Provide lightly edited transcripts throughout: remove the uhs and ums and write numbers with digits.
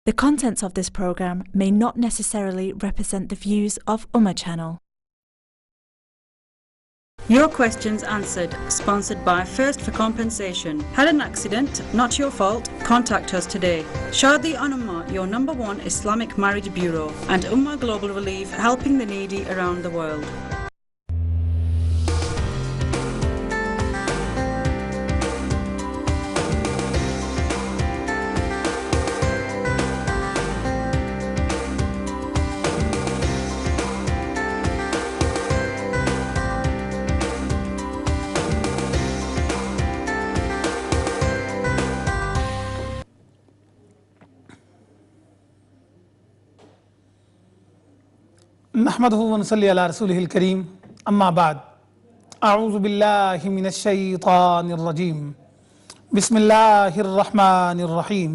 The contents of this program may not necessarily represent the views of Ummah Channel. Your questions answered. Sponsored by First for Compensation. Had an accident? Not your fault? Contact us today. Shadi on Ummah, your #1 Islamic Marriage Bureau, and Ummah Global Relief, helping the needy around the world. نحمده ونصلي على رسوله الكريم اما بعد اعوذ بالله من الشيطان الرجيم بسم الله الرحمن الرحيم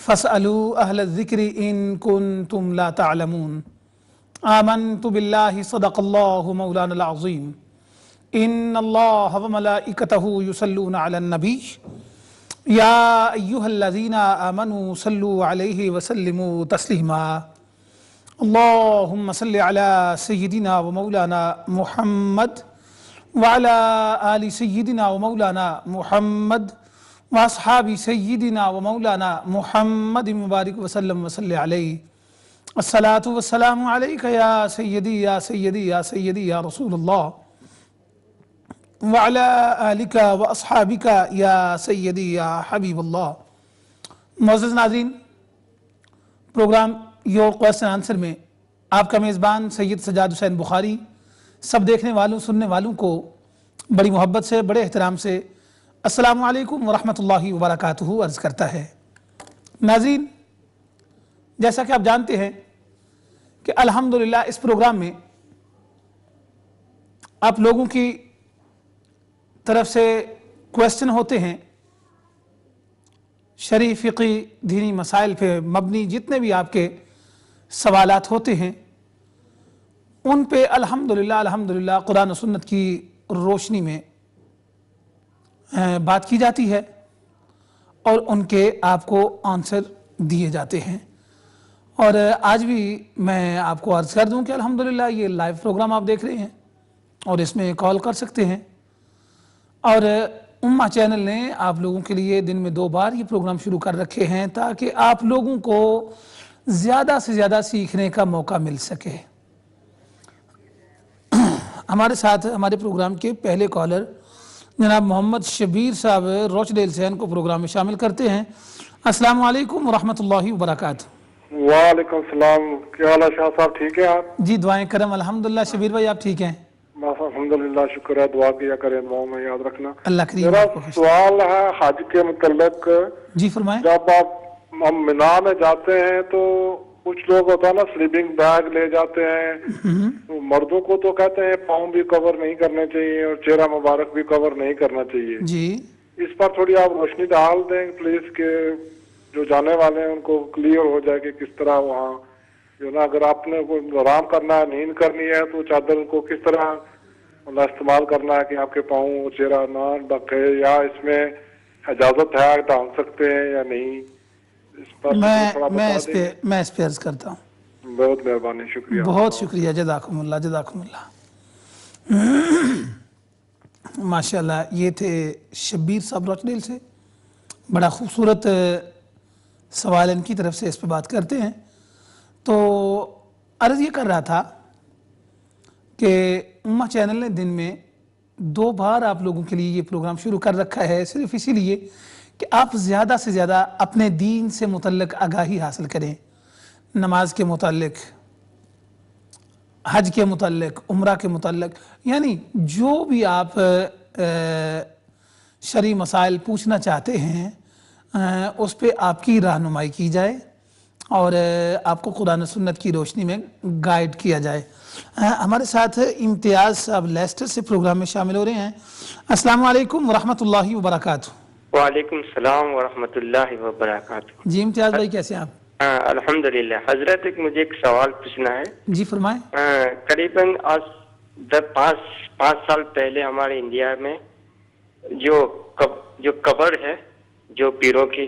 فاسألوا أهل الذكر إن كنتم لا تعلمون آمنت بالله صدق الله مولانا العظيم إن الله وملائكته يصلون على النبي يا أيها الذين آمنوا صلوا عليه وسلموا تسليما اللهم صل على سيدنا ومولانا محمد وعلى آل سيدنا ومولانا محمد وأصحاب سيدنا ومولانا محمد مبارك وسلم وصل عليه الصلاة والسلام عليك يا سيدي يا سيدي يا سيدي يا رسول الله وعلى آلك وأصحابك يا سيدي يا حبيب الله. معزز ناظرین، پروگرام یور کوسچن آنسر میں آپ کا میزبان سید سجاد حسین بخاری سب دیکھنے والوں سننے والوں کو بڑی محبت سے بڑے احترام سے السلام علیکم ورحمۃ اللہ وبرکاتہ عرض کرتا ہے. ناظرین، جیسا کہ آپ جانتے ہیں کہ الحمدللہ اس پروگرام میں آپ لوگوں کی طرف سے کوسچن ہوتے ہیں، شرعی فقہی دینی مسائل پہ مبنی جتنے بھی آپ کے سوالات ہوتے ہیں ان پہ الحمدللہ قرآن و سنت کی روشنی میں بات کی جاتی ہے اور ان کے آپ کو آنسر دیے جاتے ہیں. اور آج بھی میں آپ کو عرض کر دوں کہ الحمدللہ یہ لائیو پروگرام آپ دیکھ رہے ہیں اور اس میں کال کر سکتے ہیں، اور امہ چینل نے آپ لوگوں کے لیے دن میں 2 بار یہ پروگرام شروع کر رکھے ہیں تاکہ آپ لوگوں کو زیادہ سے زیادہ سیکھنے کا موقع مل سکے. ہمارے ساتھ ہمارے پروگرام کے پہلے کالر جناب محمد شبیر صاحب روچ ڈیل سے ان کو پروگرام میں شامل کرتے ہیں. السلام علیکم ورحمۃ اللہ وبرکاتہ. وعلیکم السلام. کیا حال ہے شاہ صاحب؟ ٹھیک ہیں آپ؟ جی دعائیں کرم الحمدللہ. شبیر بھائی آپ ٹھیک ہیں؟ بس الحمدللہ شکر ہے. دعا کیا کریں، دعاؤں میں یاد رکھنا. اللہ کریم. میرا سوال ہے حج کے متعلق. جی فرمائیں. جب ہم مینا میں جاتے ہیں تو کچھ لوگ ہوتا ہے نا سلیپنگ بیگ لے جاتے ہیں، مردوں کو تو کہتے ہیں پاؤں بھی کور نہیں کرنے چاہیے اور چہرہ مبارک بھی کور نہیں کرنا چاہیے. جی اس پر تھوڑی آپ روشنی ڈال دیں پلیز کہ جو جانے والے ہیں ان کو کلیئر ہو جائے کہ کس طرح وہاں جو نا اگر آپ نے کوئی آرام کرنا ہے، نیند کرنی ہے تو چادر کو کس طرح استعمال کرنا ہے کہ آپ کے پاؤں چہرہ نہ ڈھکے، یا اس میں اجازت ہے ڈھانک سکتے ہیں یا نہیں؟ اس پر میں اس پہ عرض کرتا ہوں. بہت مہربانی، شکریہ. بہت شکریہ. جزاکم اللہ جزاکم اللہ. ماشاءاللہ یہ تھے شبیر صاحب روچڈیل سے. بڑا خوبصورت سوال ان کی طرف سے اس پہ بات کرتے ہیں. تو عرض یہ کر رہا تھا کہ امہ چینل نے دن میں 2 بار آپ لوگوں کے لیے یہ پروگرام شروع کر رکھا ہے صرف اسی لیے کہ آپ زیادہ سے زیادہ اپنے دین سے متعلق آگاہی حاصل کریں، نماز کے متعلق، حج کے متعلق، عمرہ کے متعلق، یعنی جو بھی آپ شرعی مسائل پوچھنا چاہتے ہیں اس پہ آپ کی رہنمائی کی جائے اور آپ کو قرآن و سنت کی روشنی میں گائیڈ کیا جائے. ہمارے ساتھ امتیاز صاحب لیسٹر سے پروگرام میں شامل ہو رہے ہیں. السلام علیکم ورحمۃ اللہ وبرکاتہ. وعلیکم السلام ورحمۃ اللہ وبرکاتہ. جی امتیاز بھائی کیسے ہیں آپ؟ الحمدللہ. حضرت مجھے ایک سوال پوچھنا ہے. جی فرمائیں. قریباً آج 5 سال پہلے ہمارے انڈیا میں جو قبر ہے جو پیروں کی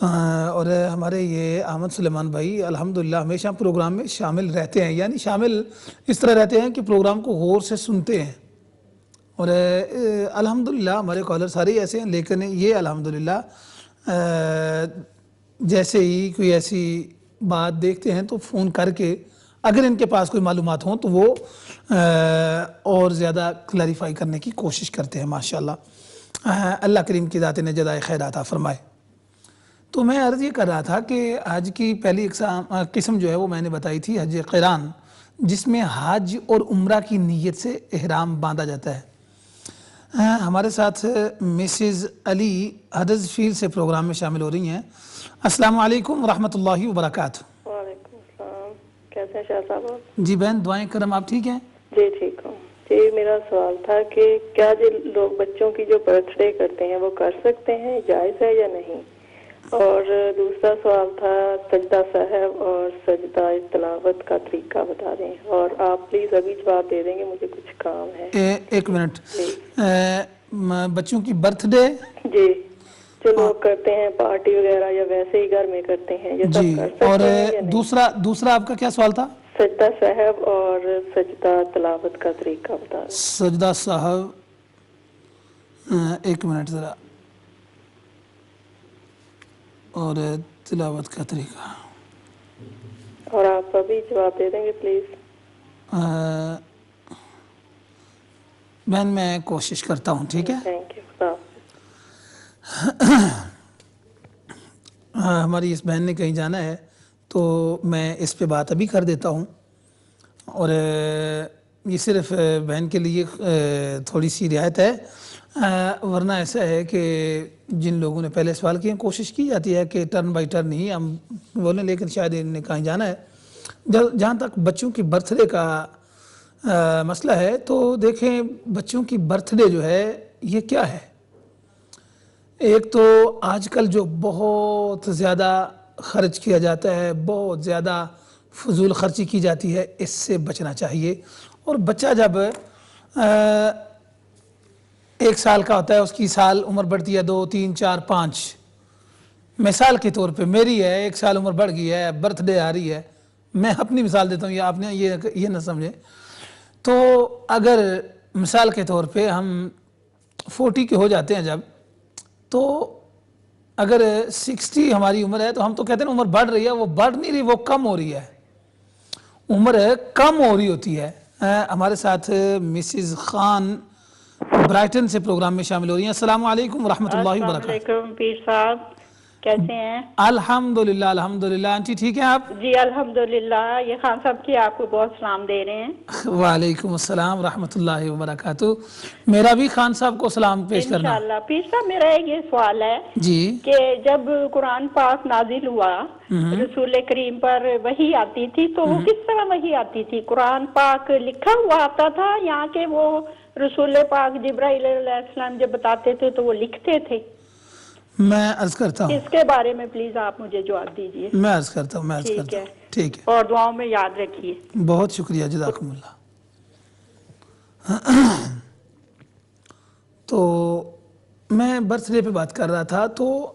اور ہمارے یہ احمد سلیمان بھائی الحمدللہ ہمیشہ پروگرام میں شامل رہتے ہیں، یعنی شامل اس طرح رہتے ہیں کہ پروگرام کو غور سے سنتے ہیں، اور الحمدللہ ہمارے کالر سارے ہی ایسے ہیں، لیکن یہ الحمدللہ جیسے ہی کوئی ایسی بات دیکھتے ہیں تو فون کر کے اگر ان کے پاس کوئی معلومات ہوں تو وہ اور زیادہ کلیریفائی کرنے کی کوشش کرتے ہیں ماشاءاللہ۔ اللہ کریم کی ذات نے جزائے خیر عطا فرمائے۔ تو میں عرض یہ کر رہا تھا کہ حج کی پہلی قسم جو ہے وہ میں نے بتائی تھی حج قران، جس میں حج اور عمرہ کی نیت سے احرام باندھا جاتا ہے۔ ہمارے ساتھ مسز علی ہدرسفیلڈ سے پروگرام میں شامل ہو رہی ہیں۔ السلام علیکم ورحمۃ اللہ وبرکاتہ۔ وعلیکم السلام، کیسے ہیں شاہ صاحب آپ؟ جی بہن دعائیں کرم، آپ ٹھیک ہیں؟ جی ٹھیک ہوں جی۔ میرا سوال تھا کہ کیا جو لوگ بچوں کی جو برتھ ڈے کرتے ہیں وہ کر سکتے ہیں، جائز ہے یا نہیں؟ اور دوسرا سوال تھا سجدہ صاحب اور سجدہ تلاوت کا طریقہ بتا دیں، اور آپ پلیز ابھی جواب دے دیں گے، مجھے کچھ کام ہے۔ ایک منٹ، بچوں کی برتھ ڈے جی جو لوگ کرتے ہیں پارٹی وغیرہ یا ویسے ہی گھر میں کرتے ہیں، یہ جی، سب کر سکتے اور ہیں یا نہیں؟ دوسرا آپ کا کیا سوال تھا؟ سجدہ صاحب اور سجدہ تلاوت کا طریقہ بتا دیں۔ سجدہ صاحب، ایک منٹ ذرا، اور تلاوت کا طریقہ، اور آپ ابھی جواب دے دیں گے پلیز۔ بہن میں کوشش کرتا ہوں، ٹھیک ہے؟ تھینک یو، خدا حافظ۔ ہماری اس بہن نے کہیں جانا ہے تو میں اس پہ بات ابھی کر دیتا ہوں، اور یہ صرف بہن کے لیے تھوڑی سی رعایت ہے، ورنہ ایسا ہے کہ جن لوگوں نے پہلے سوال کیے کوشش کی جاتی ہے کہ ٹرن بائی ٹرن ہی ہم بولیں، لیکن شاید ان نے کہیں جانا ہے۔ جہاں تک بچوں کی برتھ ڈے کا مسئلہ ہے تو دیکھیں بچوں کی برتھ ڈے جو ہے یہ کیا ہے؟ ایک تو آج کل جو بہت زیادہ خرچ کیا جاتا ہے، بہت زیادہ فضول خرچی کی جاتی ہے، اس سے بچنا چاہیے۔ اور بچہ جب 1 سال کا ہوتا ہے، اس کی سال عمر بڑھتی ہے 2 3 4 5، مثال کے طور پہ میری ہے 1 سال عمر بڑھ گئی ہے، برتھ ڈے آ رہی ہے، میں اپنی مثال دیتا ہوں، یہ آپ نے یہ نہ سمجھیں۔ تو اگر مثال کے طور پہ ہم 40 کے ہو جاتے ہیں جب، تو اگر 60 ہماری عمر ہے تو ہم تو کہتے ہیں عمر بڑھ رہی ہے، وہ بڑھ نہیں رہی، وہ کم ہو رہی ہے، عمر کم ہو رہی ہوتی ہے۔ ہمارے ساتھ مسز خان برائٹن سے پروگرام میں شامل ہو رہی ہیں۔ السلام علیکم ورحمۃ اللہ السلام وبرکاتہ۔ علیکم پیر صاحب، کیسے ہیں؟ الحمدللہ الحمدللہ، آنٹی ٹھیک ہیں آپ؟ جی الحمدللہ، یہ خان صاحب کی آپ کو بہت سلام دے رہے ہیں۔ وعلیکم السلام ورحمۃ اللہ وبرکاتہ، میرا بھی خان صاحب کو سلام پیش کرنا۔ انشاءاللہ پیر صاحب، میرا یہ سوال ہے جی، کہ جب قرآن پاک نازل ہوا رسول کریم پر وحی آتی تھی تو وہ کس طرح وحی آتی تھی؟ قرآن پاک لکھا ہوا آتا تھا یا کہ وہ رسول پاک جبرائیل علیہ السلام جب بتاتے تھے تو وہ لکھتے تھے؟ میں عرض کرتا ہوں، اس کے بارے میں پلیز آپ مجھے جواب دیجیے۔ میں عرض کرتا ہوں، ٹھیک ہے، اور دعاؤں میں یاد رکھیے۔ بہت شکریہ، جزاکم اللہ۔ تو میں برتھ ڈے پہ بات کر رہا تھا، تو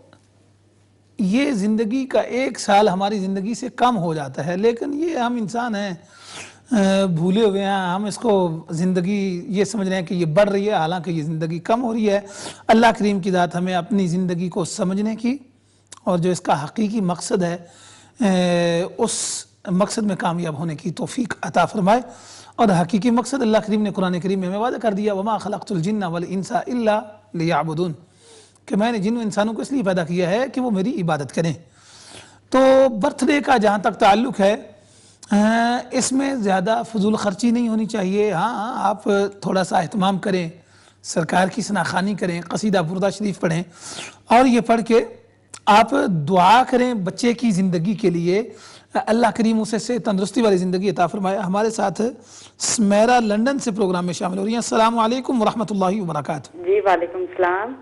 یہ زندگی کا 1 سال ہماری زندگی سے کم ہو جاتا ہے، لیکن یہ ہم انسان ہیں، بھولے ہوئے ہیں، ہم اس کو زندگی یہ سمجھ رہے ہیں کہ یہ بڑھ رہی ہے، حالانکہ یہ زندگی کم ہو رہی ہے۔ اللہ کریم کی ذات ہمیں اپنی زندگی کو سمجھنے کی اور جو اس کا حقیقی مقصد ہے اس مقصد میں کامیاب ہونے کی توفیق عطا فرمائے۔ اور حقیقی مقصد اللہ کریم نے قرآن کریم میں ہمیں وعدہ کر دیا، وما خلقت الجن والانس الا لیعبدون، کہ میں نے جن و انسانوں کو اس لیے پیدا کیا ہے کہ وہ میری عبادت کریں۔ تو برتھ ڈے کا جہاں تک تعلق ہے، اس میں زیادہ فضول خرچی نہیں ہونی چاہیے۔ ہاں، آپ تھوڑا سا اہتمام کریں، سرکار کی ثناخوانی کریں، قصیدہ بردہ شریف پڑھیں، اور یہ پڑھ کے آپ دعا کریں بچے کی زندگی کے لیے، اللہ کریم اسے سے تندرستی والی زندگی عطا فرمائے۔ ہمارے ساتھ سمیرا لندن سے پروگرام میں شامل ہو رہی ہیں۔ السلام علیکم ورحمۃ اللہ وبرکاتہ۔ جی وعلیکم السلام۔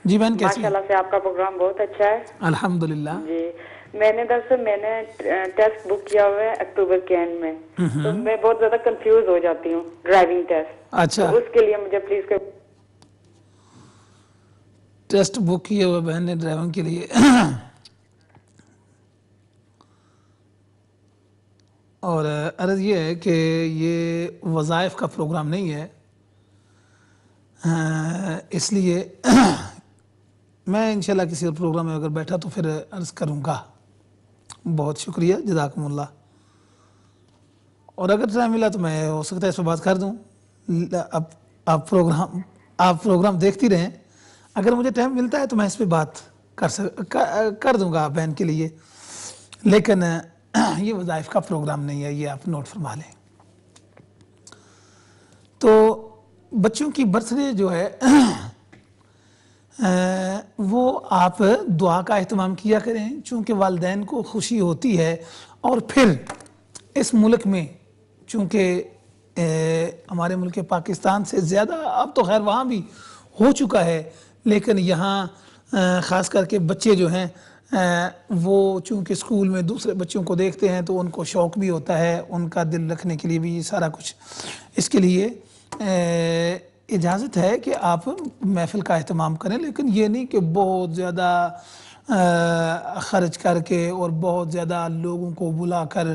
جی بہن کیسی ہیں؟ ماشاءاللہ سے آپ کا پروگرام بہت اچھا ہے، الحمدللہ۔ جی میں نے دراصل ٹیسٹ بک کیا ہوا ہے اکتوبر کے اینڈ میں، تو میں بہت زیادہ کنفیوز ہو جاتی ہوں ڈرائیونگ ٹیسٹ، اچھا، تو اس کے لیے مجھے پلیز ٹیسٹ بک کیے ہوئے بہن نے ڈرائیونگ کے لیے اور عرض یہ ہے کہ یہ وظائف کا پروگرام نہیں ہے، اس لیے میں انشاءاللہ کسی اور پروگرام میں اگر بیٹھا تو پھر عرض کروں گا. بہت شکریہ، جزاکم اللہ. اور اگر ٹائم ملا تو میں ہو سکتا ہے اس پہ بات کر دوں. اب آپ پروگرام دیکھتی رہیں، اگر مجھے ٹائم ملتا ہے تو میں اس پہ بات کر دوں گا بہن کے لیے، لیکن یہ وظائف کا پروگرام نہیں ہے، یہ آپ نوٹ فرما لیں. تو بچوں کی برتھ ڈے جو ہے وہ آپ دعا کا اہتمام کیا کریں، چونکہ والدین کو خوشی ہوتی ہے. اور پھر اس ملک میں چونکہ ہمارے ملک پاکستان سے زیادہ اب تو خیر وہاں بھی ہو چکا ہے، لیکن یہاں خاص کر کے بچے جو ہیں وہ چونکہ اسکول میں دوسرے بچوں کو دیکھتے ہیں تو ان کو شوق بھی ہوتا ہے، ان کا دل رکھنے کے لیے بھی یہ سارا کچھ. اس کے لیے اجازت ہے کہ آپ محفل کا اہتمام کریں، لیکن یہ نہیں کہ بہت زیادہ خرچ کر کے اور بہت زیادہ لوگوں کو بلا کر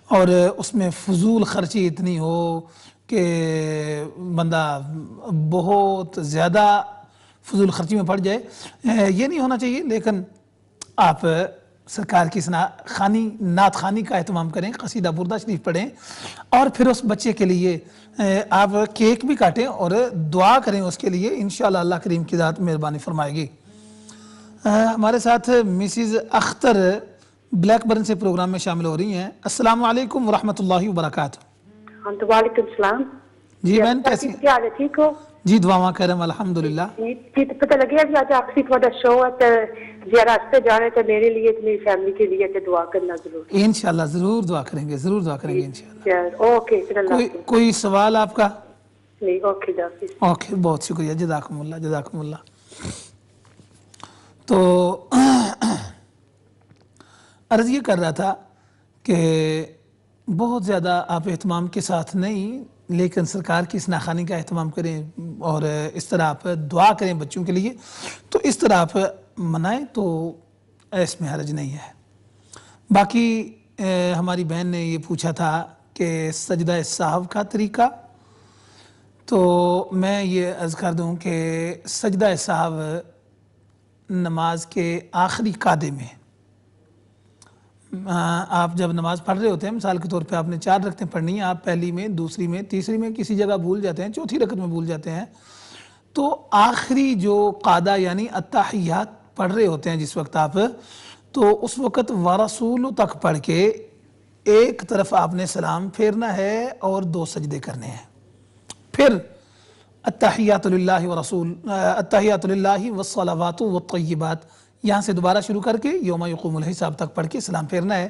اور اس میں فضول خرچی اتنی ہو کہ بندہ بہت زیادہ فضول خرچی میں پڑ جائے. یہ نہیں ہونا چاہیے. لیکن آپ سرکار کی نعت خوانی کا اہتمام کریں، قصیدہ بردہ شریف پڑھیں، اور پھر اس بچے کے لیے آپ کیک بھی کاٹیں اور دعا کریں اس کے لیے. انشاءاللہ اللہ کریم کی ذات مہربانی فرمائے گی. ہمارے ساتھ مسز اختر بلیک برن سے پروگرام میں شامل ہو رہی ہیں. السلام علیکم ورحمۃ اللہ وبرکاتہ. وعلیکم السلام. جی بہن کیسی ہیں؟ کیا حال ہے؟ ٹھیک ہو؟ جی دعا کرم الحمدللہ. جی تو پتہ لگے ابھی آج آخری تھوڑا شو ہے تو زیارہ راستے جا رہے تھے، میرے لیے میری فیملی کے لیے دعا کرنا ضرور. انشاءاللہ ضرور دعا کریں گے، ضرور دعا کریں گے انشاءاللہ. اوکے. کوئی سوال آپ کا؟ نہیں. اوکے. اوکے، بہت شکریہ، جزاکم اللہ جزاکم اللہ. تو عرض یہ کر رہا تھا کہ بہت زیادہ آپ اہتمام کے ساتھ نہیں، لیکن سرکار کی نعت کا اہتمام کریں اور اس طرح آپ دعا کریں بچوں کے لیے. تو اس طرح آپ منائیں تو اس میں حرج نہیں ہے. باقی ہماری بہن نے یہ پوچھا تھا کہ سجدہ سہو کا طریقہ، تو میں یہ عرض کر دوں کہ سجدہ سہو نماز کے آخری قعدے میں آپ جب نماز پڑھ رہے ہوتے ہیں، مثال کے طور پہ آپ نے 4 رکعتیں پڑھنی ہیں، آپ پہلی میں، دوسری میں، تیسری میں کسی جگہ بھول جاتے ہیں، چوتھی رکعت میں بھول جاتے ہیں، تو آخری جو قعدہ یعنی التحیات پڑھ رہے ہوتے ہیں جس وقت آپ، تو اس وقت ورسول تک پڑھ کے ایک طرف آپ نے سلام پھیرنا ہے اور 2 سجدے کرنے ہیں. پھر التحیات للہ ورسول التحیات للہ والصلوات والطیبات یہاں سے دوبارہ شروع کر کے یوم یقوم الحساب تک پڑھ کے سلام پھیرنا ہے.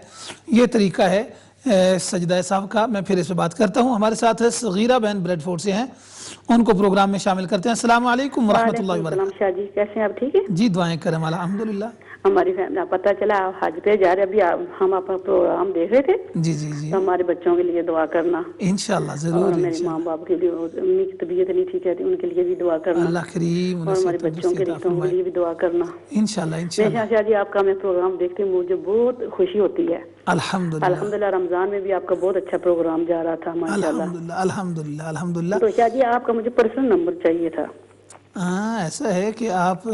یہ طریقہ ہے سجدہ سہو کا. میں پھر اس پہ بات کرتا ہوں. ہمارے ساتھ صغیرہ بہن بریڈ فورڈ سے ہیں، ان کو پروگرام میں شامل کرتے ہیں. السلام علیکم ورحمۃ اللہ وبرکاتہ. شاہ جی کیسے ہیں آپ؟ ٹھیک ہے جی دعائیں کرم الحمدللہ. ہماری فیملی پتہ چلا آپ حج پہ جا رہے، ابھی ہم آپ کا پروگرام دیکھ رہے تھے. جی جی جی تو ہمارے بچوں کے لیے دعا کرنا انشاءاللہ ضرور. اور میرے ماں باپ کے لیے، امی کی طبیعت نہیں ٹھیک ہے ان کے لیے بھی دعا کرنا. اللہ کریم اور ہمارے بچوں کے رشتوں کے لیے بھی دعا کرنا انشاءاللہ انشاءاللہ. شاہ جی آپ کا میں پروگرام دیکھتے مجھے بہت خوشی ہوتی ہے. الحمدللہ رمضان میں بھی آپ کا بہت اچھا پروگرام جا رہا تھا ماشاءاللہ. الحمدللہ الحمدللہ. تو شاہ جی آپ کا مجھے پرسنل نمبر چاہیے تھا. ایسا ہے کہ آپ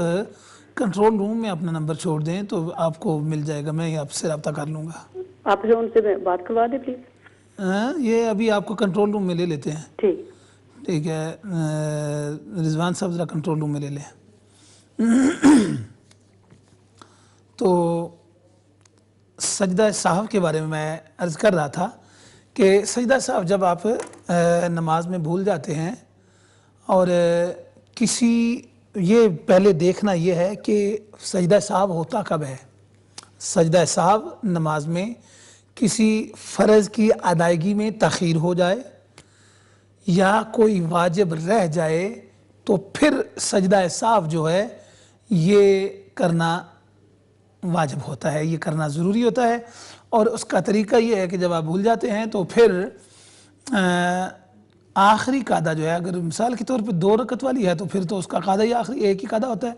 کنٹرول روم میں اپنا نمبر چھوڑ دیں تو آپ کو مل جائے گا، میں آپ سے رابطہ کر لوں گا. آپ سے ان سے بات کروا دیں پلیز. یہ ابھی آپ کو کنٹرول روم میں لے لیتے ہیں. ٹھیک ہے. رضوان صاحب ذرا کنٹرول روم میں لے لیں. تو سجدہ سہو کے بارے میں عرض کر رہا تھا کہ سجدہ سہو جب آپ نماز میں بھول جاتے ہیں اور یہ پہلے دیکھنا یہ ہے کہ سجدہ سہو ہوتا کب ہے. سجدہ سہو نماز میں کسی فرض کی ادائیگی میں تاخیر ہو جائے یا کوئی واجب رہ جائے تو پھر سجدہ سہو جو ہے یہ کرنا واجب ہوتا ہے، یہ کرنا ضروری ہوتا ہے. اور اس کا طریقہ یہ ہے کہ جب آپ بھول جاتے ہیں تو پھر آخری قعدہ جو ہے، اگر مثال کے طور پہ 2 رکعت والی ہے تو پھر تو اس کا قعدہ ہی آخری ایک ہی قعدہ ہوتا ہے.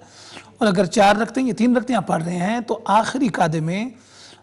اور اگر 4 رکعتیں یا 3 رکعتیں آپ پڑھ رہے ہیں تو آخری قعدے میں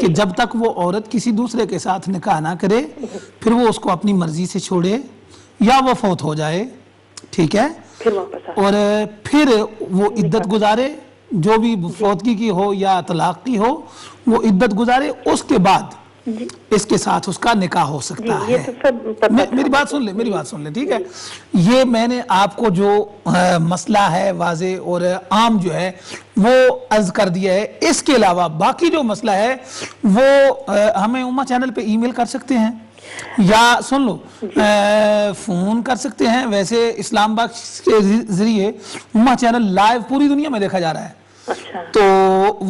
کہ جب تک وہ عورت کسی دوسرے کے ساتھ نکاح نہ کرے پھر وہ اس کو اپنی مرضی سے چھوڑے یا وہ فوت ہو جائے، ٹھیک ہے، اور پھر وہ عدت گزارے، جو بھی فوتگی کی ہو یا طلاق کی ہو وہ عدت گزارے، اس کے بعد اس کے ساتھ اس کا نکاح ہو سکتا ہے۔ میری بات سن لیں ٹھیک ہے، یہ میں نے آپ کو جو مسئلہ ہے واضح اور عام جو ہے وہ عرض کر دیا ہے۔ اس کے علاوہ باقی جو مسئلہ ہے وہ ہمیں امہ چینل پہ ای میل کر سکتے ہیں یا سن لو فون کر سکتے ہیں۔ ویسے اسلام باکس کے ذریعے امہ چینل لائیو پوری دنیا میں دیکھا جا رہا ہے، تو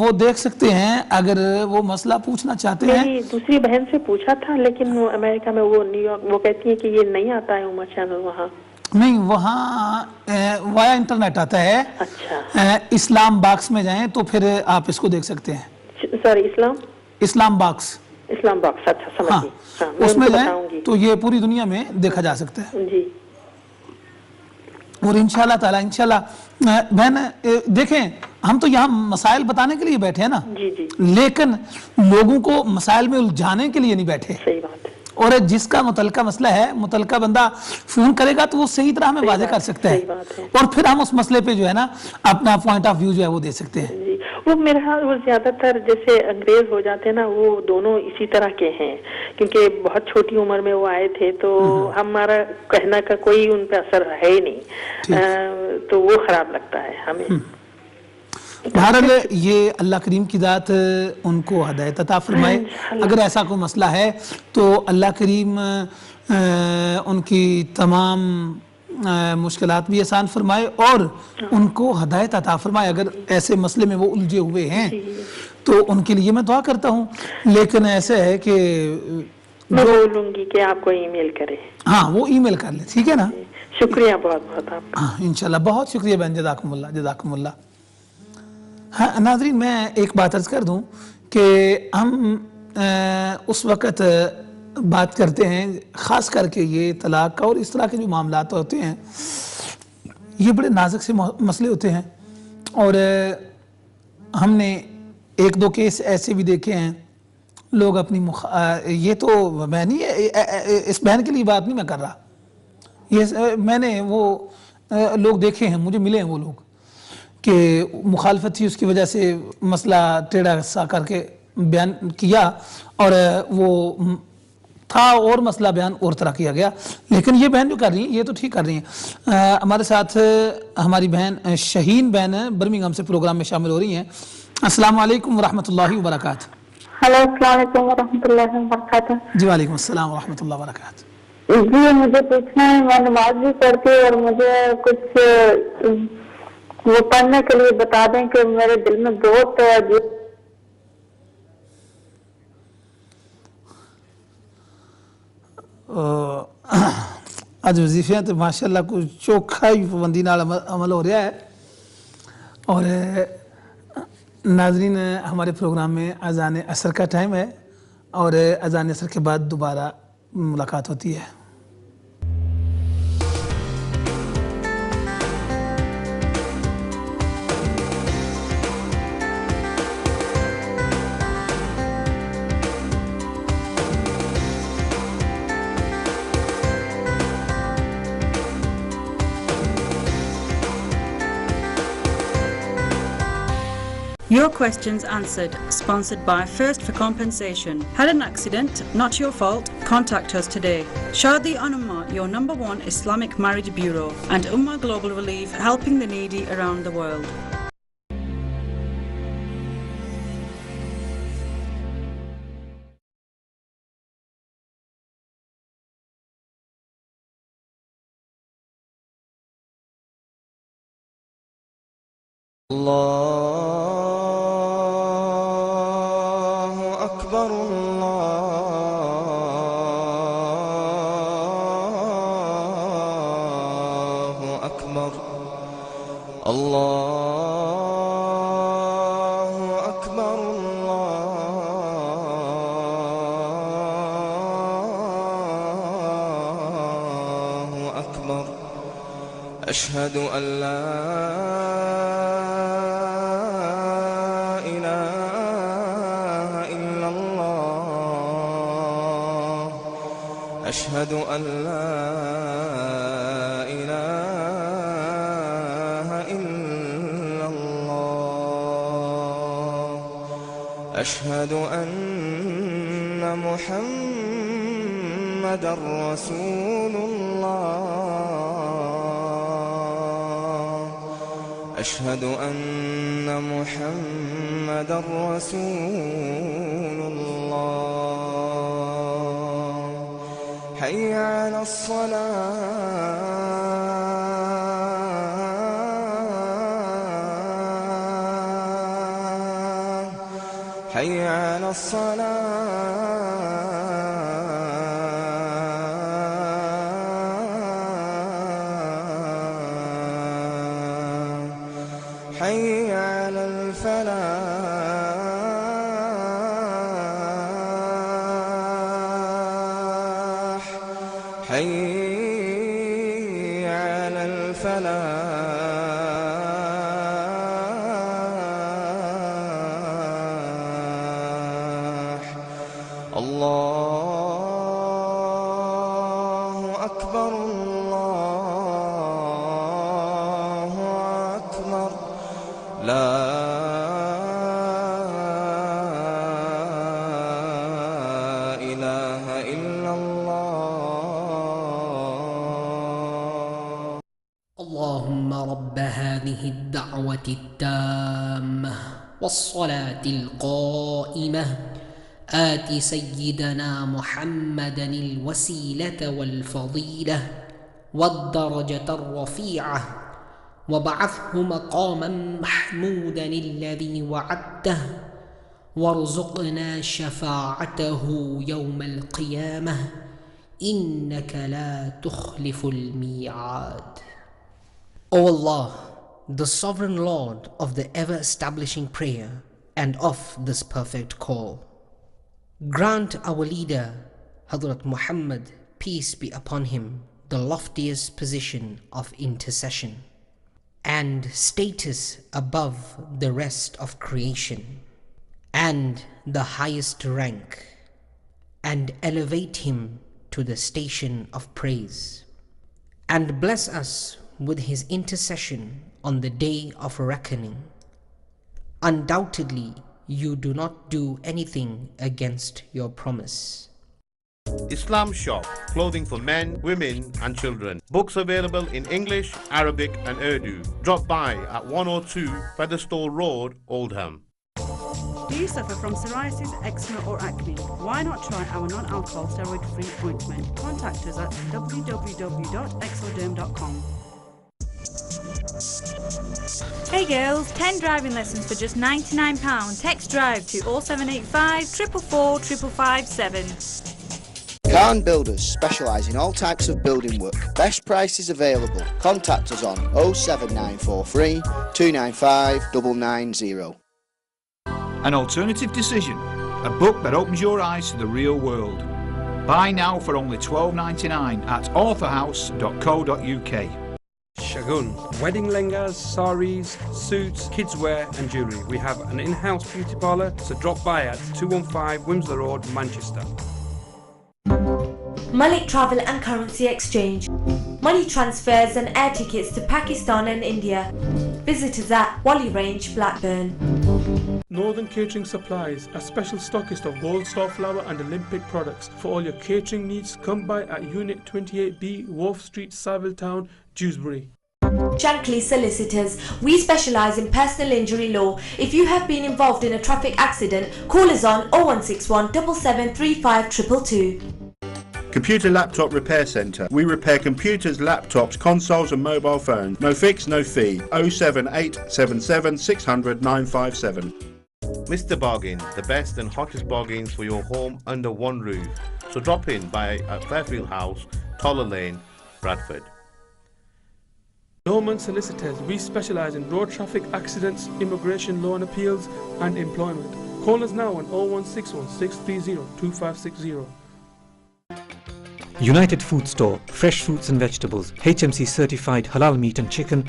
وہ دیکھ سکتے ہیں اگر وہ مسئلہ پوچھنا چاہتے ہیں۔ میری دوسری بہن سے پوچھا تھا لیکن وہ امریکہ میں، وہ نیو یارک، وہ کہتی ہے کہ یہ نہیں آتا ہے امہ چینل وہاں۔ نہیں، وہاں وایا انٹرنیٹ آتا ہے۔ اچھا، اسلام باکس میں جائیں تو پھر آپ اس کو دیکھ سکتے ہیں۔ سوری، اسلام باکس، اچھا سمجھ گئی، اس میں جائیں تو یہ پوری دنیا میں دیکھا جا سکتا ہے جی۔ اور انشاءاللہ تعالی بہن دیکھیں، ہم تو یہاں مسائل بتانے کے لیے بیٹھے ہیں نا، لیکن لوگوں کو مسائل میں الجھانے کے لیے نہیں بیٹھے۔ صحیح بات ہے۔ اور جس کا متعلقہ مسئلہ ہے، متعلقہ بندہ فون کرے گا تو وہ صحیح طرح ہمیں واضح کر سکتا ہے، اور پھر ہم اس مسئلے پہ جو ہے نا اپنا پوائنٹ آف ویو جو ہے وہ دے سکتے ہیں۔ وہ میرے خیال وہ زیادہ تر جیسے انگریز ہو جاتے ہیں نا، وہ دونوں اسی طرح کے ہیں، کیونکہ بہت چھوٹی عمر میں وہ آئے تھے تو ہمارا کہنا کا کوئی ان پہ اثر ہے ہی نہیں، تو وہ خراب لگتا ہے ہمیں۔ بہرحال یہ اللہ کریم کی ذات ان کو ہدایت عطا فرمائے۔ اگر ایسا کوئی مسئلہ ہے تو اللہ کریم ان کی تمام مشکلات بھی آسان فرمائے اور ان کو ہدایت عطا فرمائے۔ اگر ایسے مسئلے میں وہ الجھے ہوئے ہیں تو ان کے لیے میں دعا کرتا ہوں، لیکن ایسے ہے کہ میں بولوں گی کہ آپ کو ای میل کرے۔ ہاں، وہ ای میل کر لیں، ٹھیک ہے نا۔ شکریہ بہت بہت آپ کا۔ ہاں انشاءاللہ، بہت شکریہ بہن، جزاکم اللہ۔ ہاں ناظرین، میں ایک بات عرض کر دوں کہ ہم اس وقت بات کرتے ہیں خاص کر کے یہ طلاق کا اور اس طرح کے جو معاملات ہوتے ہیں یہ بڑے نازک سے مسئلے ہوتے ہیں، اور ہم نے ایک دو کیس ایسے بھی دیکھے ہیں لوگ اپنی یہ تو میں نہیں، اس بہن کے لیے بات نہیں میں کر رہا، یہ میں نے وہ لوگ دیکھے ہیں، مجھے ملے ہیں وہ لوگ کہ مخالفت تھی، اس کی وجہ سے مسئلہ ٹیڑھا سا کر کے بیان کیا اور وہ تھا اور مسئلہ بیان اور طرح کیا گیا۔ لیکن یہ بہن جو کر رہی ہیں یہ تو ٹھیک کر رہی ہیں۔ ہمارے ساتھ ہماری بہن شہین بہن برمنگھم سے پروگرام میں شامل ہو رہی ہیں۔ السلام علیکم ورحمۃ اللہ وبرکاتہ۔ ہلو، السلام علیکم ورحمۃ اللہ وبرکاتہ۔ جی وعلیکم السلام ورحمۃ اللہ وبرکاتہ۔ جی مجھے پوچھنا ہے، میں نماز بھی پڑھتی اور مجھے کچھ وہ پڑھنے کے لیے بتا دیں کہ میرے دل میں بہت آج وظیفے تو ماشاءاللہ کچھ چوکھا ہی پابندی نال عمل ہو رہا ہے، اور ناظرین ہمارے پروگرام میں اذان عصر کا ٹائم ہے اور اذان عصر کے بعد دوبارہ ملاقات ہوتی ہے۔ Your questions answered, sponsored by First for Compensation. Had an accident? Not your fault? Contact us today. Shadi Ummah, your #1 Islamic Marriage Bureau, and Ummah Global Relief, helping the needy around the world. أشهد أن لا إله إلا الله أشهد أن لا إله إلا الله أشهد أن محمدا رسول الله أشهد أن محمدا رسول الله حي على الصلاة حي على الصلاة حي على الفلاح حي على الفلاح الله أكبر الله أكبر لا إله إلا الله اللهم رب هذه الدعوة التامة والصلاة القائمة آت سيدنا محمدا الوسيلة والفضيلة والدرجة الرفيعة وابعثه مقاما محمودا الذي وعدته وارزقنا شفاعته يوم القيامة إنك لا تخلف الميعاد. O Allah, the sovereign Lord of the ever-establishing prayer and of this perfect call, grant our leader, Hazrat Muhammad, peace be upon him, the loftiest position of intercession and status above the rest of creation and the highest rank, and elevate him to the station of praise, and bless us with his intercession on the day of reckoning. Undoubtedly, you do not do anything against your promise. Islam Shop, clothing for men, women and children. Books available in English, Arabic and Urdu. Drop by at 102 Featherstall Road, Oldham. Do you suffer from psoriasis, eczema or acne? Why not try our non-alcohol steroid-free ointment? Contact us at www.exoderm.com. Hey girls, 10 driving lessons for just £99. Text drive to 0785 444 557. Khan Builders specialise in all types of building work. Best prices available. Contact us on 07943 295 990. An Alternative Decision, a book that opens your eyes to the real world. Buy now for only $12.99 at authorhouse.co.uk. Shagun, wedding lehengas, saris, suits, kids wear and jewellery. We have an in-house beauty parlour, so drop by at 215 Wimsler Road, Manchester. Malik Travel and Currency Exchange. Money transfers and air tickets to Pakistan and India. Visit us at Wally Range, Blackburn. Northern Catering Supplies, a special stockist of Gold Star Flour and Olympic products. For all your catering needs, come by at Unit 28B, Wharf Street, Savile Town, Dewsbury. Shankly Solicitors. We specialise in personal injury law. If you have been involved in a traffic accident, call us on 0161 7735 222. Computer Laptop Repair Centre. We repair computers, laptops, consoles and mobile phones. No fix, no fee. 07877 600 957. Mr. Bargain, the best and hottest bargains for your home under one roof. So drop in by at Fairfield House, Toller Lane, Bradford. Norman Solicitors. We specialise in road traffic accidents, immigration law and appeals and employment. Call us now on 0161 630 2560. United Food Store, fresh fruits and vegetables, HMC certified halal meat and chicken.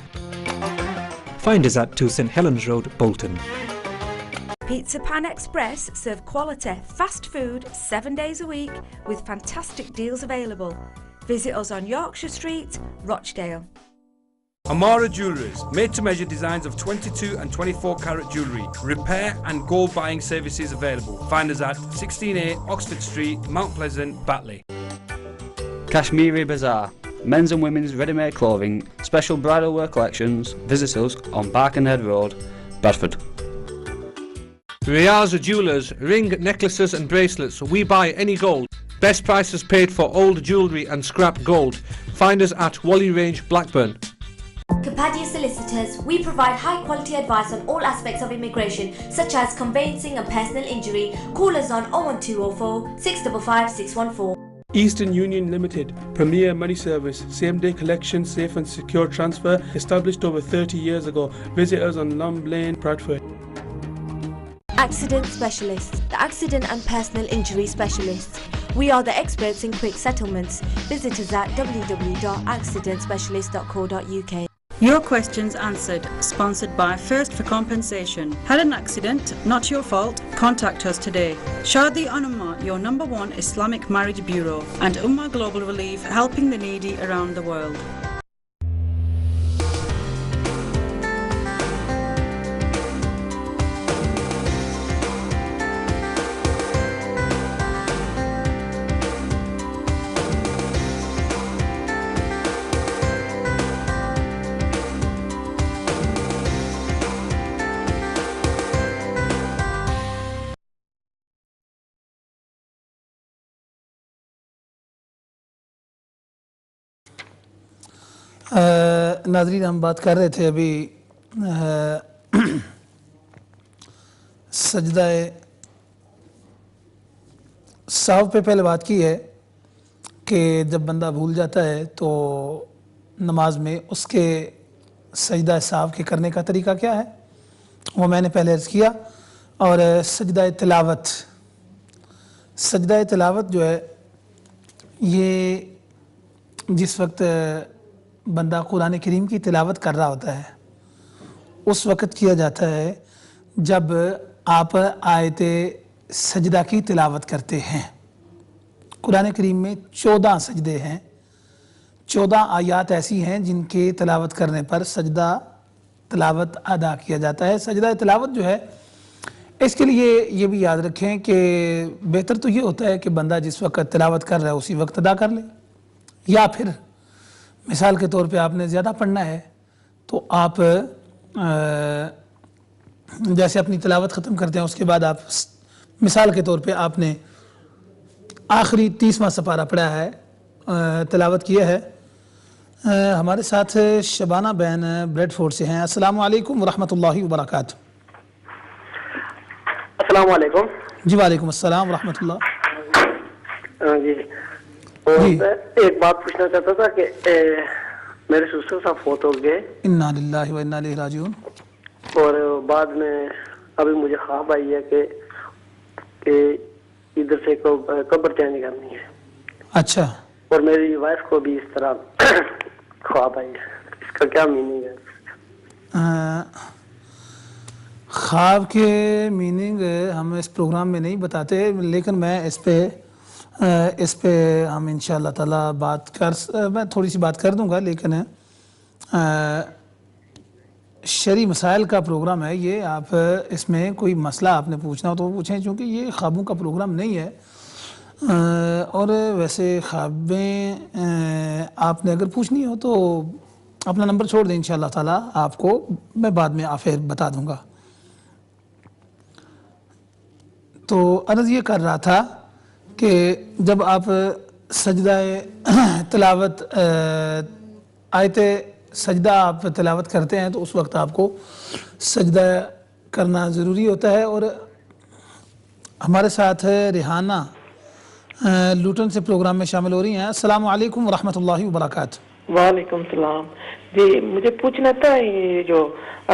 Find us at 2 St Helens Road, Bolton. Pizza Pan Express serve quality, fast food 7 days a week with fantastic deals available. Visit us on Yorkshire Street, Rochdale. Amara Jewelleries, made-to-measure designs of 22 and 24 carat jewellery, repair and gold buying services available. Find us at 16A Oxford Street, Mount Pleasant, Batley. Kashmiri Bazaar, men's and women's ready-made clothing, special bridal wear collections. Visit us on Barkenhead Road, Bradford. Riaza Jewellers, ring, necklaces and bracelets. We buy any gold. Best prices paid for old jewellery and scrap gold. Find us at Whalley Range, Blackburn. Kapadia Solicitors, we provide high quality advice on all aspects of immigration such as conveyancing and personal injury. Call us on 01204 655 614. Eastern Union Limited, premier money service, same-day collection, safe and secure transfer, established over 30 years ago. Visit us on Lumb Lane, Bradford. Accident Specialists, the accident and personal injury specialists. We are the experts in quick settlements. Visit us at www.accidentspecialist.co.uk. Your questions answered, sponsored by First for Compensation. Had an accident? Not your fault? Contact us today. Shadi Anuma, your #1 Islamic Marriage Bureau, and Ummah Global Relief, helping the needy around the world. ناظرین ہم بات کر رہے تھے ابھی سجدہ سہو پہ پہلے بات کی ہے کہ جب بندہ بھول جاتا ہے تو نماز میں اس کے سجدہ سہو کے کرنے کا طریقہ کیا ہے وہ میں نے پہلے عرض کیا. اور سجدہ تلاوت جو ہے یہ جس وقت بندہ قرآن کریم کی تلاوت کر رہا ہوتا ہے اس وقت کیا جاتا ہے جب آپ آیت سجدہ کی تلاوت کرتے ہیں. قرآن کریم میں 14 سجدے ہیں, 14 آیات ایسی ہیں جن کے تلاوت کرنے پر سجدہ تلاوت ادا کیا جاتا ہے. سجدہ تلاوت جو ہے اس کے لیے یہ بھی یاد رکھیں کہ بہتر تو یہ ہوتا ہے کہ بندہ جس وقت تلاوت کر رہا ہے اسی وقت ادا کر لے, یا پھر مثال کے طور پہ آپ نے زیادہ پڑھنا ہے تو آپ جیسے اپنی تلاوت ختم کرتے ہیں اس کے بعد آپ مثال کے طور پہ آپ نے آخری 30واں سپارہ پڑھا ہے, تلاوت کیا ہے. ہمارے ساتھ شبانہ بہن بریڈ فورڈ سے ہیں. السلام علیکم ورحمۃ اللہ وبرکاتہ. السلام علیکم. جی وعلیکم السلام ورحمۃ اللہ. جی ایک بات پوچھنا چاہتا تھا کہ میرے سسر صاحب فوت ہو گئے, انا للہ و انا الیہ راجعون, اور بعد میں ابھی مجھے خواب آئی ہے کہ ادھر سے قبر چینج کرنی ہے. اچھا. اور میری وائف کو بھی اس طرح خواب آئی ہے, اس کا کیا میننگ ہے؟ خواب کے میننگ ہم اس پروگرام میں نہیں بتاتے, لیکن میں اس پہ ہم انشاءاللہ تعالی میں تھوڑی سی بات کر دوں گا, لیکن شرعی مسائل کا پروگرام ہے یہ. آپ اس میں کوئی مسئلہ آپ نے پوچھنا ہو تو وہ پوچھیں, چونکہ یہ خوابوں کا پروگرام نہیں ہے. اور ویسے خوابیں آپ نے اگر پوچھنی ہو تو اپنا نمبر چھوڑ دیں, انشاءاللہ تعالی آپ کو میں بعد میں آخر بتا دوں گا. تو عرض یہ کر رہا تھا کہ جب آپ سجدہ تلاوت آیت سجدہ آپ تلاوت کرتے ہیں تو اس وقت آپ کو سجدہ کرنا ضروری ہوتا ہے. اور ہمارے ساتھ ریحانہ لوٹن سے پروگرام میں شامل ہو رہی ہیں. السلام علیکم ورحمۃ اللہ وبرکاتہ. وعلیکم السلام. جی مجھے پوچھنا تھا یہ جو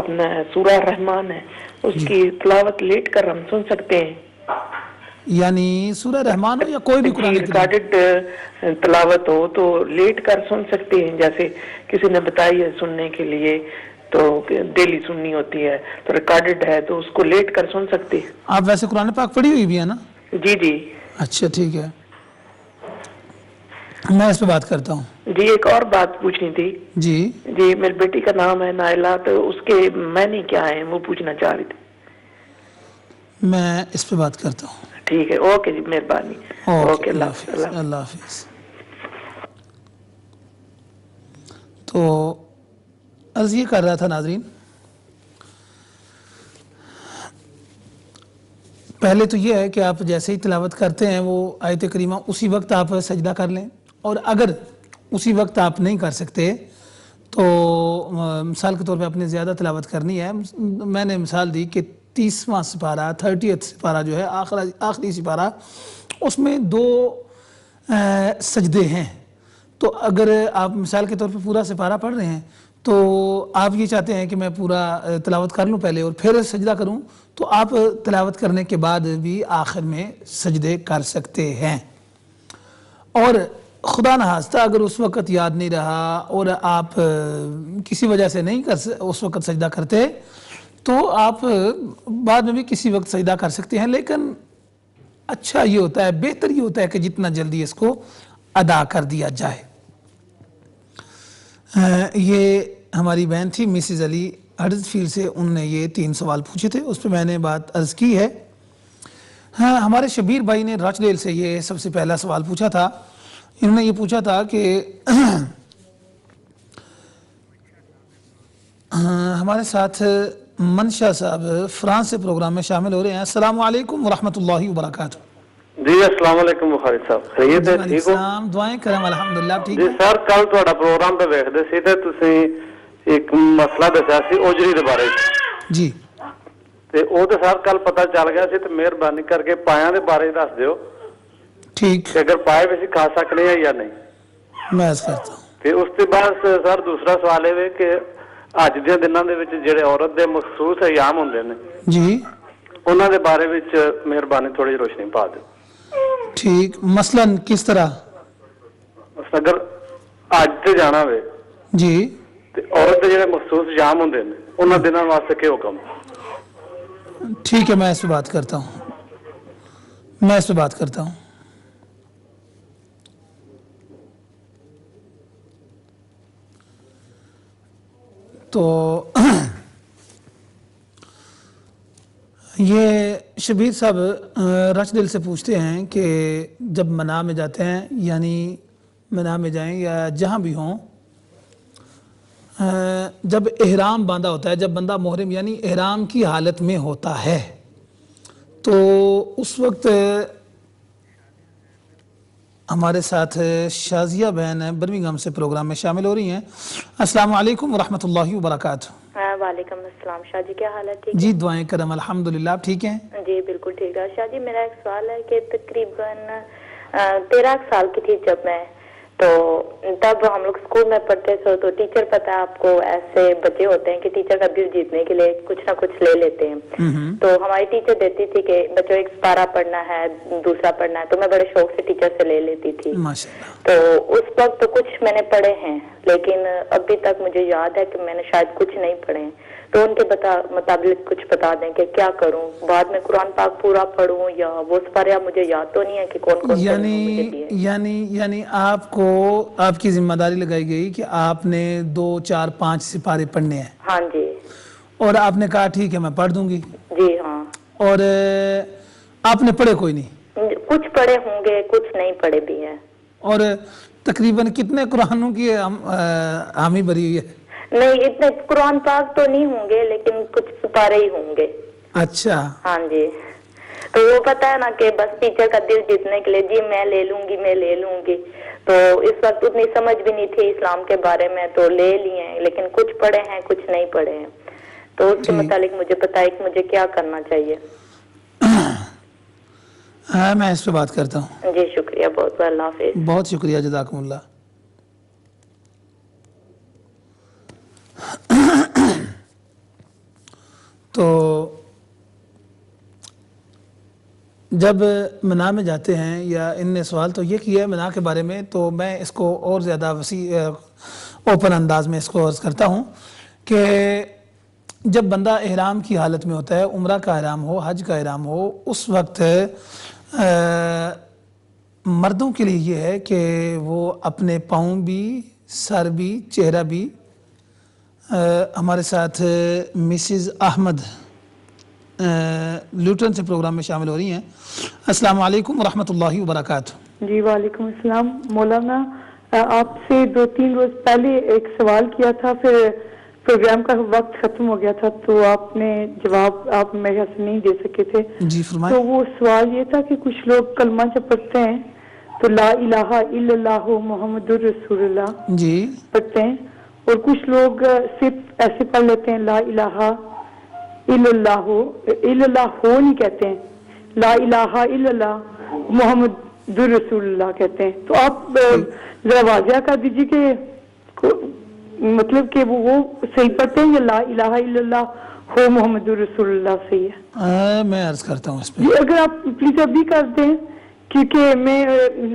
اپنا سورہ رحمان ہے اس کی تلاوت لیٹ کر ہم سن سکتے ہیں؟ یعنی سورہ رحمان ہو یا کوئی بھی قرآن ریکارڈڈ تلاوت ہو تو لیٹ کر سن سکتے ہیں, جیسے کسی نے بتائی ہے سننے کے لیے, تو ڈیلی سننی ہوتی ہے تو ریکارڈڈ ہے تو اس کو لیٹ کر سن سکتی. آپ ویسے قرآن پاک پڑھی ہوئی بھی ہے نا؟ جی جی. اچھا ٹھیک ہے, میں اس پہ بات کرتا ہوں. جی ایک اور بات پوچھنی تھی. جی جی میری بیٹی کا نام ہے نائلہ, تو اس کے معنی کیا ہے وہ پوچھنا چاہ رہی تھی. میں اس پہ بات کرتا ہوں. ٹھیک ہے, اوکے جی, مہربانی. اوکے, اللہ حافظ. اللہ حافظ. تو عرض یہ کر رہا تھا ناظرین, پہلے تو یہ ہے کہ آپ جیسے ہی تلاوت کرتے ہیں وہ آیت کریمہ اسی وقت آپ سجدہ کر لیں, اور اگر اسی وقت آپ نہیں کر سکتے تو مثال کے طور پہ آپ نے زیادہ تلاوت کرنی ہے. میں نے مثال دی کہ 30واں سپارہ 30th سپارہ جو ہے آخری سپارہ, اس میں 2 سجدے ہیں. تو اگر آپ مثال کے طور پہ پورا سپارہ پڑھ رہے ہیں تو آپ یہ چاہتے ہیں کہ میں پورا تلاوت کر لوں پہلے اور پھر سجدہ کروں, تو آپ تلاوت کرنے کے بعد بھی آخر میں سجدے کر سکتے ہیں. اور خدا نخواستہ اگر اس وقت یاد نہیں رہا اور آپ کسی وجہ سے نہیں اس وقت سجدہ کرتے تو آپ بعد میں بھی کسی وقت سجدہ کر سکتے ہیں, لیکن اچھا یہ ہوتا ہے, بہتر یہ ہوتا ہے کہ جتنا جلدی اس کو ادا کر دیا جائے. یہ ہماری بہن تھی مسز علی ہڈرزفیلڈ سے, انہوں نے یہ 3 سوال پوچھے تھے, اس پہ میں نے بات عرض کی ہے. ہاں, ہمارے شبیر بھائی نے راچ ڈیل سے یہ سب سے پہلا سوال پوچھا تھا. انہوں نے یہ پوچھا تھا کہ ہمارے ساتھ منشا صاحب فرانس سے پروگرام میں شامل ہو رہے ہیں. السلام علیکم ورحمۃ اللہ وبرکاتہ. جی السلام علیکم بخاری صاحب, خیریت ہے؟ ٹھیک ہو؟ دعائیں کرم الحمدللہ. ٹھیک جی سر, کل تہاڈا پروگرام تے ویکھدے سی تے تسی ایک مسئلہ دسیا سی اوجری دے بارے جی, تے او تے سر کل پتہ چل گیا سی, تے مہربانی کر کے پایاں دے بارے دس دیو. ٹھیک, کہ اگر پائے بھی کھا سکنے ہیں یا نہیں. میں عرض کرتا ہوں. تے اس کے بعد سر دوسرا سوال ہے کہ اج دے دناں دے وچ جڑے عورت دے مخصوص ایام ہوندے نے جی, انہاں دے بارے وچ مہربانی تھوڑی روشنی پا دیو. ٹھیک, مثلاً کس طرح؟ اگر اج تے جانا ہوئے جی, تے عورت دے جڑے مخصوص ایام ہوندے نے انہاں دناں واسطے کی حکم؟ ٹھیک ہے, میں اس پہ بات کرتا ہوں. تو یہ شبیر صاحب رچ دل سے پوچھتے ہیں کہ جب منا میں جاتے ہیں, یعنی منا میں جائیں یا جہاں بھی ہوں, جب احرام باندھا ہوتا ہے, جب بندہ محرم یعنی احرام کی حالت میں ہوتا ہے, تو اس وقت ہمارے ساتھ شازیہ بہن برمنگھم سے پروگرام میں شامل ہو رہی ہیں. السلام علیکم ورحمۃ اللہ وبرکاتہ. وعلیکم السلام. شاہ جی کیا حال ہے؟ ٹھیک جی, دعائیں کرم الحمدللہ. آپ ٹھیک ہیں؟ جی بالکل ٹھیک ہے. شاہ جی میرا ایک سوال ہے کہ تقریباً 13 سال کی تھی جب میں, تو تب ہم لوگ اسکول میں پڑھتے تھے, تو ٹیچر پتہ ہے آپ کو ایسے بچے ہوتے ہیں کہ ٹیچر کا دل جیتنے کے لیے کچھ نہ کچھ لے لیتے ہیں. تو ہماری ٹیچر دیتی تھی کہ بچوں ایک سپارہ پڑھنا ہے, دوسرا پڑھنا ہے, تو میں بڑے شوق سے ٹیچر سے لے لیتی تھی. تو اس وقت تو کچھ میں نے پڑھے ہیں, لیکن ابھی تک مجھے یاد ہے کہ میں نے شاید کچھ نہیں پڑھے. تو ان کے مطابق کچھ بتا دیں کہ کیا کروں, بعد میں قرآن پاک پورا پڑھوں یا وہ سپارہ مجھے یاد تو نہیں ہے کہ کون کون یعنی آپ کو آپ کی ذمہ داری لگائی گئی کہ آپ نے 2 4 5 سپارے پڑھنے ہیں. ہاں جی. اور آپ نے کہا ٹھیک ہے میں پڑھ دوں گی. جی ہاں. اور آپ نے پڑھے کوئی نہیں؟ کچھ پڑھے ہوں گے, کچھ نہیں پڑھے بھی ہیں. اور تقریباً کتنے قرآنوں کی حامی بھری ہوئی ہے؟ نہیں اتنے قرآن پاک تو نہیں ہوں گے, لیکن کچھ سپارے ہی ہوں گے. اچھا. ہاں جی. تو وہ پتہ ہے نا کہ بس ٹیچر کا دل جیتنے کے لیے جی میں لے لوں گی. تو اس وقت اتنی سمجھ بھی نہیں تھی اسلام کے بارے میں, تو لے لیے ہیں, لیکن کچھ پڑھے ہیں کچھ نہیں پڑھے ہیں. تو اس کے متعلق مجھے بتائیں کہ مجھے کیا کرنا چاہیے. ہاں میں اس پہ بات کرتا ہوں. جی شکریہ بہت بہت. اللہ حافظ. بہت شکریہ, جزاکم اللہ. تو جب منا میں جاتے ہیں, یا ان نے سوال تو یہ کیا ہے منا کے بارے میں, تو میں اس کو اور زیادہ وسیع اوپن انداز میں اس کو عرض کرتا ہوں کہ جب بندہ احرام کی حالت میں ہوتا ہے، عمرہ کا احرام ہو، حج کا احرام ہو، اس وقت مردوں کے لیے یہ ہے کہ وہ اپنے پاؤں بھی، سر بھی، چہرہ بھی. ہمارے ساتھ مسز احمد لوٹن سے پروگرام میں شامل ہو رہی ہیں. السلام علیکم ورحمۃ اللہ وبرکاتہ. جی وعلیکم السلام. مولانا آپ سے 2-3 روز پہلے ایک سوال کیا تھا، پھر پروگرام کا وقت ختم ہو گیا تھا تو آپ نے جواب آپ میرے سے نہیں دے سکے تھے. جی فرمائیں. تو وہ سوال یہ تھا کہ کچھ لوگ کلمہ جب پڑھتے ہیں تو لا الہ الا اللہ محمد رسول اللہ جی پڑھتے ہیں، اور کچھ لوگ صرف ایسے پڑھ لیتے ہیں لا الہ الا اللہ، الا اللہ ہو نہیں کہتے ہیں، لا الہ الا اللہ محمد رسول اللہ کہتے ہیں. تو آپ ذرا واضح کر دیجیے کہ مطلب کہ وہ صحیح پڑھتے ہیں یا لا الہ الا اللہ ہو محمد رسول اللہ صحیح ہے؟ میں عرض کرتا ہوں اس پہ. اگر آپ پلیز ابھی کر دیں کیونکہ میں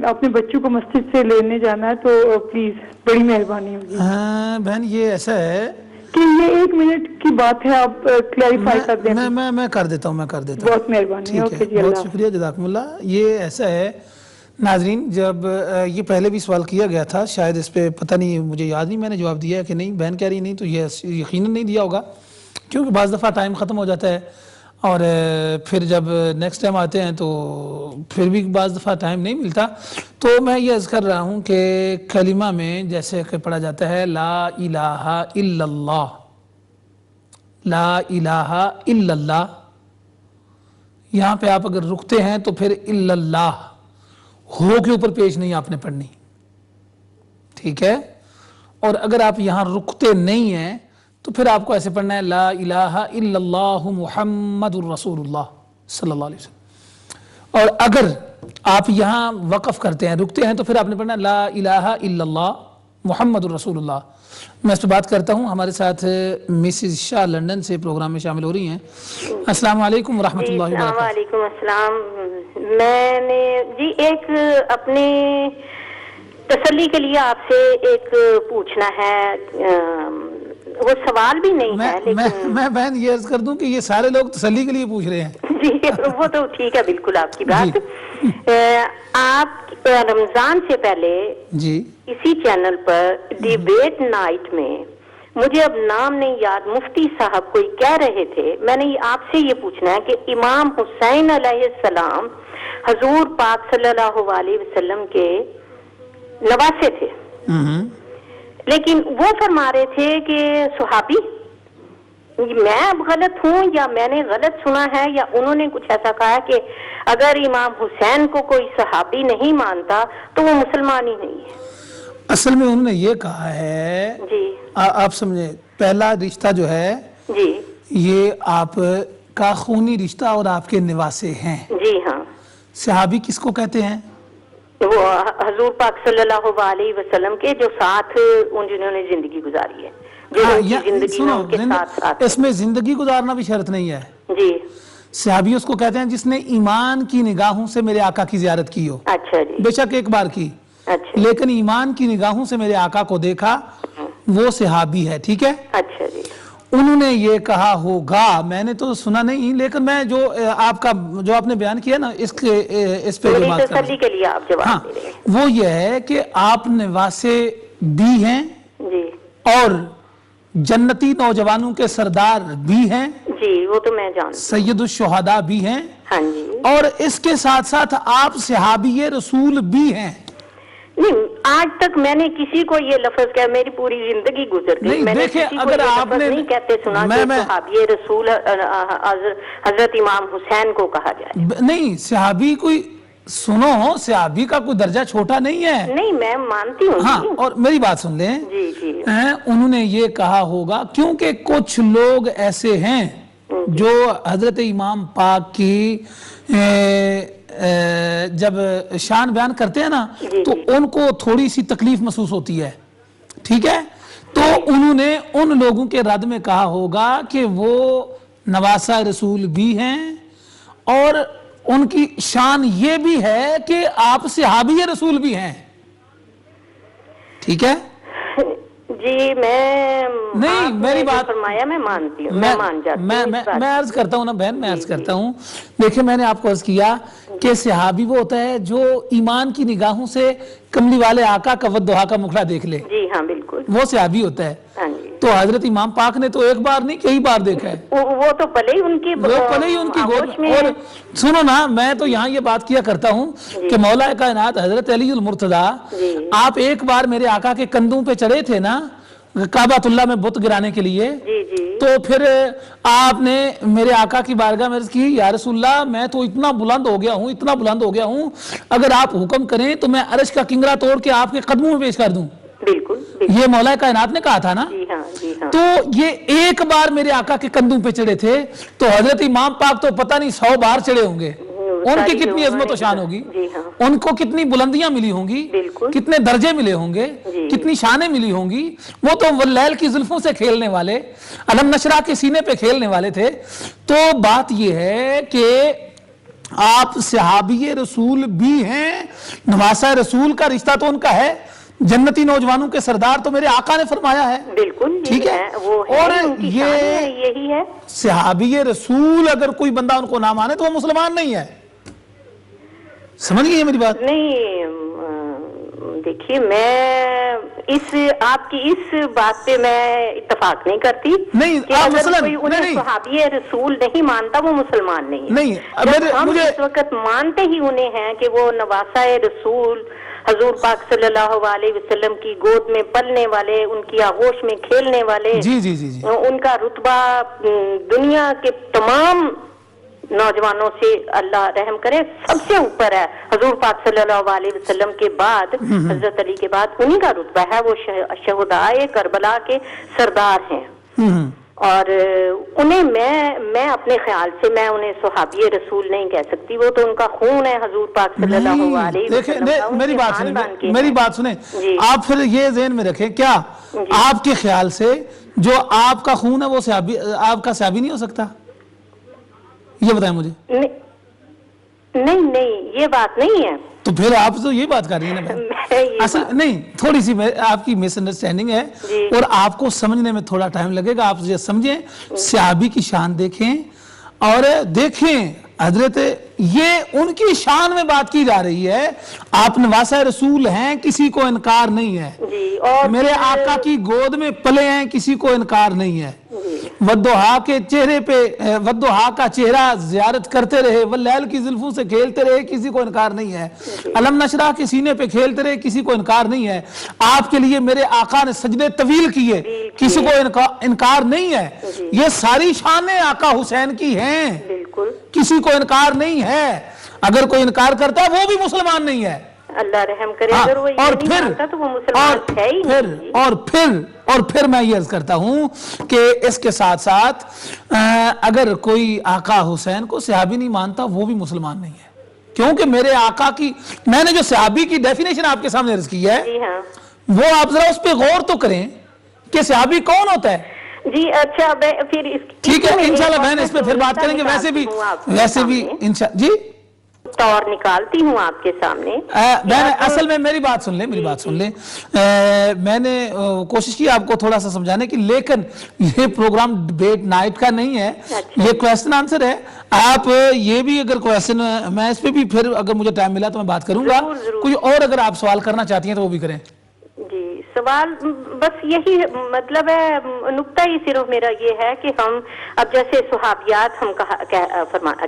اپنے بچوں کو مسجد سے لینے جانا ہے، تو پلیز بڑی مہربانی ہوگی. ہاں بہن یہ ایسا ہے کہ یہ 1 منٹ کی بات ہے، آپ کلیریفائی کر دیں. میں کر دیتا ہوں. بہت مہربانی. ٹھیک ہے، بہت شکریہ، جزاکم اللہ. یہ ایسا ہے ناظرین، جب یہ پہلے بھی سوال کیا گیا تھا، شاید اس پہ پتہ نہیں، مجھے یاد نہیں میں نے جواب دیا ہے کہ نہیں. بہن کہہ رہی نہیں تو یہ یقیناً نہیں دیا ہوگا، کیونکہ بعض دفعہ ٹائم ختم ہو جاتا ہے اور پھر جب نیکسٹ ٹائم آتے ہیں تو پھر بھی بعض دفعہ ٹائم نہیں ملتا. تو میں یہ عرض کر رہا ہوں کہ کلمہ میں جیسے کہ پڑھا جاتا ہے لا الہ الا اللہ، لا الہ الا اللہ، یہاں پہ آپ اگر رکتے ہیں تو پھر الا اللہ ہو کے اوپر پیش نہیں آپ نے پڑھنی، ٹھیک ہے. اور اگر آپ یہاں رکتے نہیں ہیں تو پھر آپ کو ایسے پڑھنا ہے لا الہ الا اللہ محمد الرسول اللہ صلی اللہ علیہ وسلم. اور اگر آپ یہاں وقف کرتے ہیں، رکتے ہیں، تو پھر آپ نے پڑھنا ہے لا الہ الا اللہ محمد الرسول اللہ. میں اس پہ بات کرتا ہوں. ہمارے ساتھ مسز شاہ لندن سے پروگرام میں شامل ہو رہی ہیں. السلام علیکم ورحمۃ اللہ وبرکاتہ. وعلیکم السلام. میں نے جی ایک اپنی تسلی کے لیے آپ سے ایک پوچھنا ہے، وہ سوال بھی نہیں ہے لیکن میں بہن یہ عرض کر دوں کہ یہ سارے لوگ تسلی کے لیے پوچھ رہے ہیں. جی وہ تو ٹھیک ہے، بالکل آپ کی بات. آپ رمضان سے پہلے جی اسی چینل پر ڈیبیٹ نائٹ میں، مجھے اب نام نہیں یاد، مفتی صاحب کوئی کہہ رہے تھے، میں نے آپ سے یہ پوچھنا ہے کہ امام حسین علیہ السلام حضور پاک صلی اللہ علیہ وسلم کے نواسے تھے، لیکن وہ فرما رہے تھے کہ صحابی، میں اب غلط ہوں یا میں نے غلط سنا ہے یا انہوں نے کچھ ایسا کہا کہ اگر امام حسین کو کوئی صحابی نہیں مانتا تو وہ مسلمان ہی نہیں ہے. اصل میں انہوں نے یہ کہا ہے جی آپ سمجھے، پہلا رشتہ جو ہے جی یہ آپ کا خونی رشتہ اور آپ کے نواسے ہیں. جی ہاں. صحابی کس کو کہتے ہیں؟ وہ حضور پاک صلی اللہ علیہ وسلم کے جو ساتھ جنہوں نے زندگی گزاری ہے، اس میں زندگی گزارنا بھی شرط نہیں ہے. جی صحابی اس کو کہتے ہیں جس نے ایمان کی نگاہوں سے میرے آقا کی زیارت کی ہو. اچھا جی. بے شک ایک بار کی، لیکن ایمان کی نگاہوں سے میرے آقا کو دیکھا، وہ صحابی ہے. ٹھیک ہے. اچھا جی. انہوں نے یہ کہا ہوگا، میں نے تو سنا نہیں، لیکن میں جو آپ کا جو آپ نے بیان کیا نا اس پہ بات کر رہے ہیں، وہ یہ ہے کہ آپ نواسے بھی ہیں جی اور جنتی نوجوانوں کے سردار بھی ہیں جی، وہ تو میں جانتا ہوں، سید الشہداء بھی ہیں. ہاں جی. اور اس کے ساتھ ساتھ آپ صحابی رسول بھی ہیں. نہیں، آج تک میں نے کسی کو یہ لفظ کہا، میری پوری زندگی گزر گئی، میں نے کسی کو یہ لفظ نہیں کہتے سنا کہ صحابی رسول حضرت امام حسین کو کہا جائے. نہیں، صحابی کوئی سنو، صحابی کا کوئی درجہ چھوٹا نہیں ہے. نہیں، میں مانتی ہوں. ہاں، اور میری بات سن لیں. جی جی. انہوں نے یہ کہا ہوگا کیونکہ کچھ لوگ ایسے ہیں جو حضرت امام پاک کی جب شان بیان کرتے ہیں نا تو ان کو تھوڑی سی تکلیف محسوس ہوتی ہے. ٹھیک ہے. تو انہوں نے ان لوگوں کے رد میں کہا ہوگا کہ وہ نواسہ رسول بھی ہیں اور ان کی شان یہ بھی ہے کہ آپ صحابی رسول بھی ہیں. ٹھیک ہے. جی میں نہیں میری بات فرمایا میں مانتی ہوں، میں مان جاتی ہوں. میں عرض کرتا ہوں نا بہن، میں عرض کرتا ہوں، دیکھیں میں نے آپ کو عرض کیا کہ صحابی وہ ہوتا ہے جو ایمان کی نگاہوں سے کملی والے آقا کا والدہا کا مکھڑا دیکھ لے. جی ہاں بالکل، وہ صحابی ہوتا ہے. ہاں جی. تو حضرت امام پاک نے تو ایک بار نہیں کئی بار دیکھا ہے. وہ تو پلے ہی ان کی گود میں. اور سنو نا، میں تو یہاں یہ بات کیا کرتا ہوں کہ مولا کائنات حضرت علی المرتضی، آپ ایک بار میرے آقا کے کندھوں پہ چڑھے تھے نا کعبۃ اللہ میں بت گرانے کے لیے، تو پھر آپ نے میرے آقا کی بارگاہ میں عرض کی یا رسول اللہ میں تو اتنا بلند ہو گیا ہوں، اتنا بلند ہو گیا ہوں، اگر آپ حکم کریں تو میں عرش کا کنگرا توڑ کے آپ کے قدموں میں پیش کر دوں. بالکل یہ مولا کائنات نے کہا تھا نا. جی ہاں جی ہاں. تو یہ ایک بار میرے آقا کے کندھوں پہ چڑھے تھے، تو حضرت امام پاک تو پتہ نہیں 100 بار چڑھے ہوں گے. ان کی کتنی عظمت و شان ہوگی، ان کو کتنی بلندیاں ملی ہوں گی، کتنے درجے ملے ہوں گے، کتنی شانیں ملی ہوں گی. وہ تو واللیل کی زلفوں سے کھیلنے والے، علم نشرہ کے سینے پہ کھیلنے والے تھے. تو بات یہ ہے کہ آپ صحابی رسول بھی ہیں، نواسہ رسول کا رشتہ تو ان کا ہے، جنتی نوجوانوں کے سردار تو میرے آقا نے فرمایا ہے. بالکل ٹھیک ہے. اور یہی ہے صحابی رسول اگر کوئی بندہ ان کو نہ مانے تو وہ مسلمان نہیں ہے. سمجھ گئی میری بات؟ نہیں دیکھیے، میں آپ کی اس بات پہ میں اتفاق نہیں کرتی. نہیں اگر کوئی انہیں صحابی رسول نہیں مانتا وہ مسلمان نہیں ہے. ہم اس وقت مانتے ہی انہیں ہیں کہ وہ نواسہ رسول حضور پاک صلی اللہ علیہ وسلم کی گود میں پلنے والے، ان کی آغوش میں کھیلنے والے. جی جی جی. ان کا رتبہ دنیا کے تمام نوجوانوں سے اللہ رحم کرے سب سے اوپر ہے. حضور پاک صلی اللہ علیہ وسلم کے بعد، حضرت علی کے بعد انہی کا رتبہ ہے. وہ شہدائے کربلا کے سردار ہیں. اور انہیں میں اپنے خیال سے میں انہیں صحابی رسول نہیں کہہ سکتی. وہ تو ان کا خون ہے حضور پاک صلی اللہ علیہ وسلم. میری بات سنیں، آپ پھر یہ ذہن میں رکھیں، کیا آپ کے خیال سے جو آپ کا خون ہے وہ آپ کا صحابی نہیں ہو سکتا؟ یہ بتائیں مجھے. نہیں یہ بات نہیں ہے. تو پھر آپ تو یہ بات کر رہی ہیں نا. اصل نہیں، تھوڑی سی آپ کی مس انڈرسٹینڈنگ ہے اور آپ کو سمجھنے میں تھوڑا ٹائم لگے گا. آپ سمجھیں، صحابی کی شان دیکھیں اور دیکھیں حضرت، یہ ان کی شان میں بات کی جا رہی ہے. آپ نواسہ رسول ہیں، کسی کو انکار نہیں ہے. میرے آقا کی گود میں پلے ہیں، کسی کو انکار نہیں ہے. والدہا کے چہرے پہ، والدہا کا چہرہ زیارت کرتے رہے، واللیل کی زلفوں سے کھیلتے رہے، کسی کو انکار نہیں ہے. علم نشرہ کے سینے پہ کھیلتے رہے، کسی کو انکار نہیں ہے. آپ کے لیے میرے آقا نے سجدے طویل کیے، کسی کو انکار نہیں ہے. یہ ساری شانیں آقا حسین کی ہیں، کسی کو انکار نہیں ہے. اگر کوئی انکار کرتا ہے وہ بھی مسلمان نہیں ہے. اللہ رحم کرے. اگر وہ یہ نہیں مانتا تو وہ مسلمان ہے ہی نہیں. اور پھر میں یہ عرض کرتا ہوں کہ اس کے ساتھ ساتھ اگر کوئی آقا حسین کو صحابی نہیں مانتا وہ بھی مسلمان نہیں ہے. کیونکہ میرے آقا کی، میں نے جو صحابی کی ڈیفینیشن آپ کے سامنے عرض کی ہے وہ آپ ذرا اس پہ غور تو کریں کہ صحابی کون ہوتا ہے. جی اچھا، پھر ٹھیک ہے انشاءاللہ بہن اس پہ پھر بات کریں گے. ویسے بھی جی طور نکالتی ہوں آپ کے سامنے. بہن اصل میں میری بات سن لیں. میں نے کوشش کی آپ کو تھوڑا سا سمجھانے کی، لیکن یہ پروگرام ڈیبیٹ نائٹ کا نہیں ہے، یہ کویسچن آنسر ہے. آپ یہ بھی اگر کویسچن، میں اس پہ بھی پھر اگر مجھے ٹائم ملا تو میں بات کروں گا. کوئی اور اگر آپ سوال کرنا چاہتی ہیں تو وہ بھی کریں. جی سوال بس یہی مطلب ہے، نقطہ ہی صرف میرا یہ ہے کہ ہم اب جیسے صحابیات ہم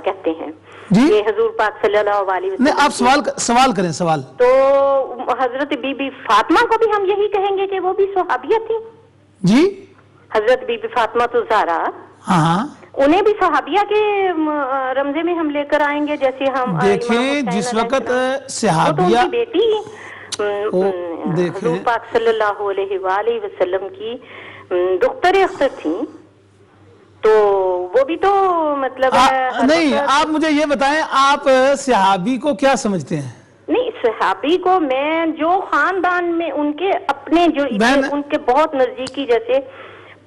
کہتے ہیں کہ حضور پاک صلی اللہ علیہ وسلم. نہیں آپ سوال کریں. سوال تو حضرت بی بی فاطمہ کو بھی ہم یہی کہیں گے کہ وہ بھی صحابیہ تھی. جی حضرت بی بی فاطمہ تو زہرا، ہاں انہیں بھی صحابیہ کے رمزے میں ہم لے کر آئیں گے. جیسے ہم دیکھیں جس وقت صحابیہ بیٹی حضور پاک صلی اللہ علیہ وآلہ وسلم کی دختر اختر تھیں، تو وہ بھی تو مطلب نہیں. آپ مجھے یہ بتائیں، آپ صحابی کو کیا سمجھتے ہیں؟ نہیں، صحابی کو میں جو خاندان میں ان کے اپنے جو ان کے بہت نزدیکی، جیسے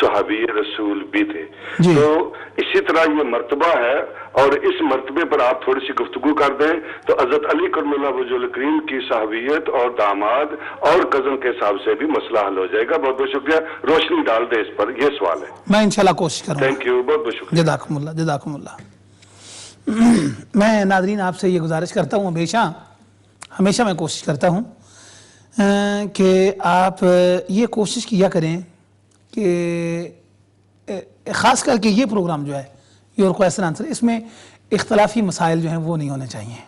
صحابی رسول بھی تھے. تو اسی طرح یہ مرتبہ ہے اور اس مرتبے پر آپ تھوڑی سی گفتگو کر دیں تو حضرت علی کرم اللہ وجہ الکریم کی صحابیت اور داماد اور کزن کے حساب سے بھی مسئلہ حل ہو جائے گا. بہت بہت شکریہ, روشنی ڈال دیں اس پر, یہ سوال ہے. میں انشاءاللہ کوشش کروں گا. تھینک یو, بہت بہت شکریہ. جزاکم اللہ, جزاکم اللہ. میں ناظرین آپ سے یہ گزارش کرتا ہوں, ہمیشہ میں کوشش کرتا ہوں کہ آپ یہ کوشش کیا کریں کہ خاص کر کے یہ پروگرام جو ہے یور کویسچن آنسر, اس میں اختلافی مسائل جو ہیں وہ نہیں ہونے چاہیے.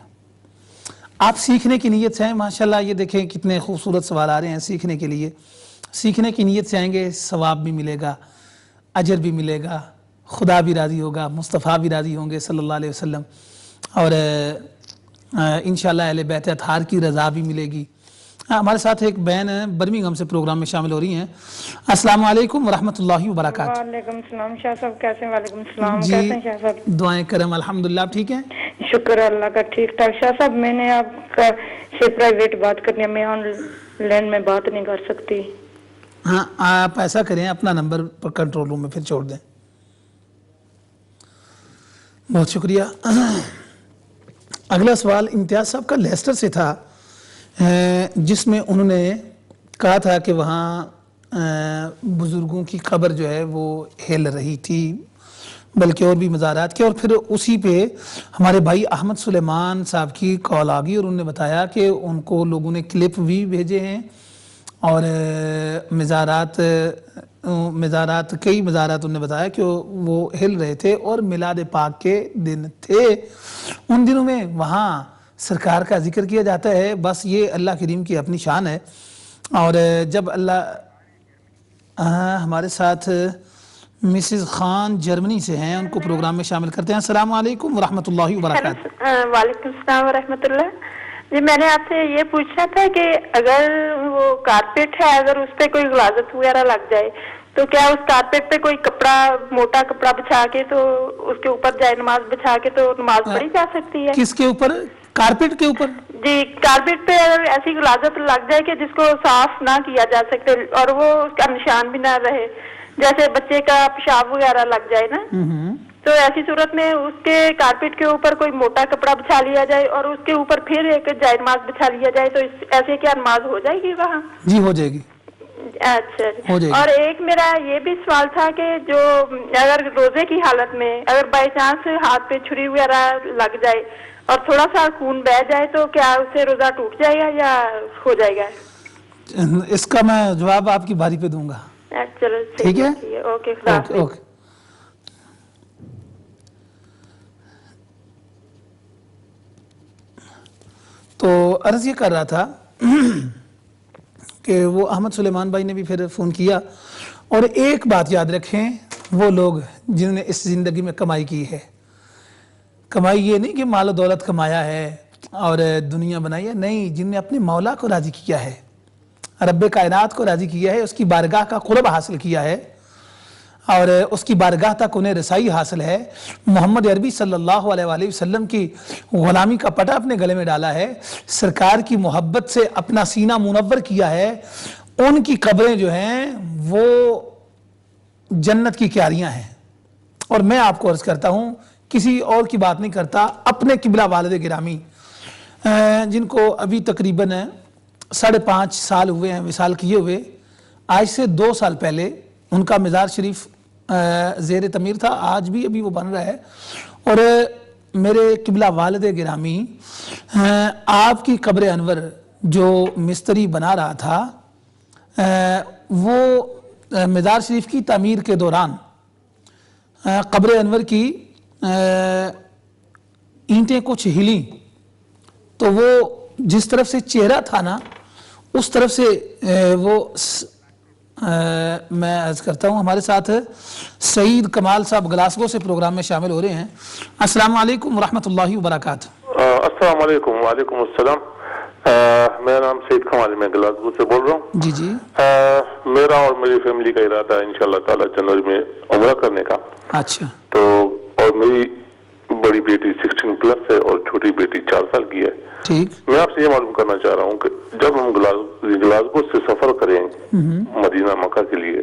آپ سیکھنے کی نیت سے ہیں, ماشاءاللہ یہ دیکھیں کتنے خوبصورت سوال آ رہے ہیں. سیکھنے کے لیے, سیکھنے کی نیت سے آئیں گے, ثواب بھی ملے گا, اجر بھی ملے گا, خدا بھی راضی ہوگا, مصطفیٰ بھی راضی ہوں گے صلی اللہ علیہ وسلم, اور انشاءاللہ اہل بیت اطہار کی رضا بھی ملے گی. ہمارے ساتھ ایک بہن برمنگھم سے پروگرام میں شامل ہو رہی ہیں. السلام علیکم ورحمۃ اللہ وبرکاتہ. وعلیکم السلام شاہ صاحب, کیسے ہیں؟ وعلیکم السلام, جی کیسے ہیں شاہ صاحب؟ دعائیں کرم, الحمدللہ. آپ ٹھیک ہیں؟ شکر اللہ کا, ٹھیک ٹھاک. شاہ صاحب میں نے آپ کا سے پرائیویٹ بات کرنی ہے, میں آن لائن میں بات نہیں کر سکتی. ہاں آپ ایسا کریں, اپنا نمبر پر کنٹرول روم میں پھر چھوڑ دیں. بہت شکریہ. اگلا سوال امتیاز صاحب کا لیسٹر سے تھا, جس میں انہوں نے کہا تھا کہ وہاں بزرگوں کی قبر جو ہے وہ ہل رہی تھی, بلکہ اور بھی مزارات کے. اور پھر اسی پہ ہمارے بھائی احمد سلیمان صاحب کی کال آ گئی اور انہوں نے بتایا کہ ان کو لوگوں نے کلپ بھی بھیجے ہیں اور کئی مزارات انہوں نے بتایا کہ وہ ہل رہے تھے اور میلاد پاک کے دن تھے. ان دنوں میں وہاں سرکار کا ذکر کیا جاتا ہے. بس یہ اللہ کریم کی اپنی شان ہے. اور جب اللہ ہمارے ساتھ مسز خان جرمنی سے ہیں, ان کو پروگرام میں شامل کرتے ہیں. السلام علیکم ورحمۃ اللہ وبرکاتہ. وعلیکم السلام ورحمۃ اللہ. جی میں نے آپ سے یہ پوچھنا تھا کہ اگر وہ کارپیٹ ہے, اگر اس پہ کوئی غلاظت وغیرہ لگ جائے تو کیا اس کارپیٹ پہ کوئی کپڑا, موٹا کپڑا بچھا کے, تو اس کے اوپر جائے نماز بچھا کے تو نماز پڑھی جا سکتی ہے؟ کس کے اوپر؟ کارپیٹ کے اوپر؟ جی کارپیٹ پہ اگر ایسی غلاظت لگ جائے کہ جس کو صاف نہ کیا جا سکتے اور وہ اس کا نشان بھی نہ رہے, جیسے بچے کا پیشاب وغیرہ لگ جائے نا, تو ایسی صورت میں اس کے کارپیٹ کے اوپر کوئی موٹا کپڑا بچھا لیا جائے اور اس کے اوپر پھر ایک جائے نماز بچھا لیا جائے تو ایسے کیا نماز ہو جائے گی وہاں؟ جی ہو جائے گی. اچھا. اور ایک میرا یہ بھی سوال تھا کہ جو اگر روزے کی حالت میں اگر بائی چانس ہاتھ پہ چھری وغیرہ لگ جائے اور تھوڑا سا خون بہ جائے تو کیا اس سے روزہ ٹوٹ جائے گا یا ہو جائے گا؟ اس کا میں جواب آپ کی باری پہ دوں گا. چلو ٹھیک ہے, اوکے. اوکے. تو عرض یہ کر رہا تھا کہ وہ احمد سلیمان بھائی نے بھی پھر فون کیا. اور ایک بات یاد رکھیں, وہ لوگ جنہوں نے اس زندگی میں کمائی کی ہے, کمائی یہ نہیں کہ مال و دولت کمایا ہے اور دنیا بنائی ہے, نہیں, جن نے اپنے مولا کو راضی کیا ہے, رب کائنات کو راضی کیا ہے, اس کی بارگاہ کا قرب حاصل کیا ہے اور اس کی بارگاہ تک انہیں رسائی حاصل ہے, محمد عربی صلی اللہ علیہ وآلہ وسلم کی غلامی کا پٹا اپنے گلے میں ڈالا ہے, سرکار کی محبت سے اپنا سینہ منور کیا ہے, ان کی قبریں جو ہیں وہ جنت کی کیاریاں ہیں. اور میں آپ کو عرض کرتا ہوں, کسی اور کی بات نہیں کرتا, اپنے قبلہ والد گرامی جن کو ابھی تقریباً 5.5 سال ہوئے ہیں وصال کیے ہوئے, آج سے 2 سال پہلے ان کا مزار شریف زیر تعمیر تھا, آج بھی ابھی وہ بن رہا ہے. اور میرے قبلہ والد گرامی آپ کی قبر انور جو مستری بنا رہا تھا, وہ مزار شریف کی تعمیر کے دوران قبر انور کی اینٹیں کچھ ہلیں تو وہ جس طرف سے چہرہ تھا نا اس طرف سے وہ میں عرض کرتا ہوں. ہمارے ساتھ سعید کمال صاحب گلاسگو سے پروگرام میں شامل ہو رہے ہیں. السلام علیکم ورحمۃ اللہ وبرکاتہ. السلام علیکم. وعلیکم السلام. میرا نام سعید کمال, میں گلاسگو سے بول رہا ہوں. جی جی. میرا اور میری فیملی کا ارادہ ہے انشاءاللہ تعالی جنوری میں عمرہ کرنے کا. اچھا. تو اور میری بڑی بیٹی 16+ ہے اور چھوٹی بیٹی 4 سال کی ہے. ٹھیک. میں آپ سے یہ معلوم کرنا چاہ رہا ہوں کہ جب ہم گلاسگو سے سفر کریں مدینہ مکہ کے لیے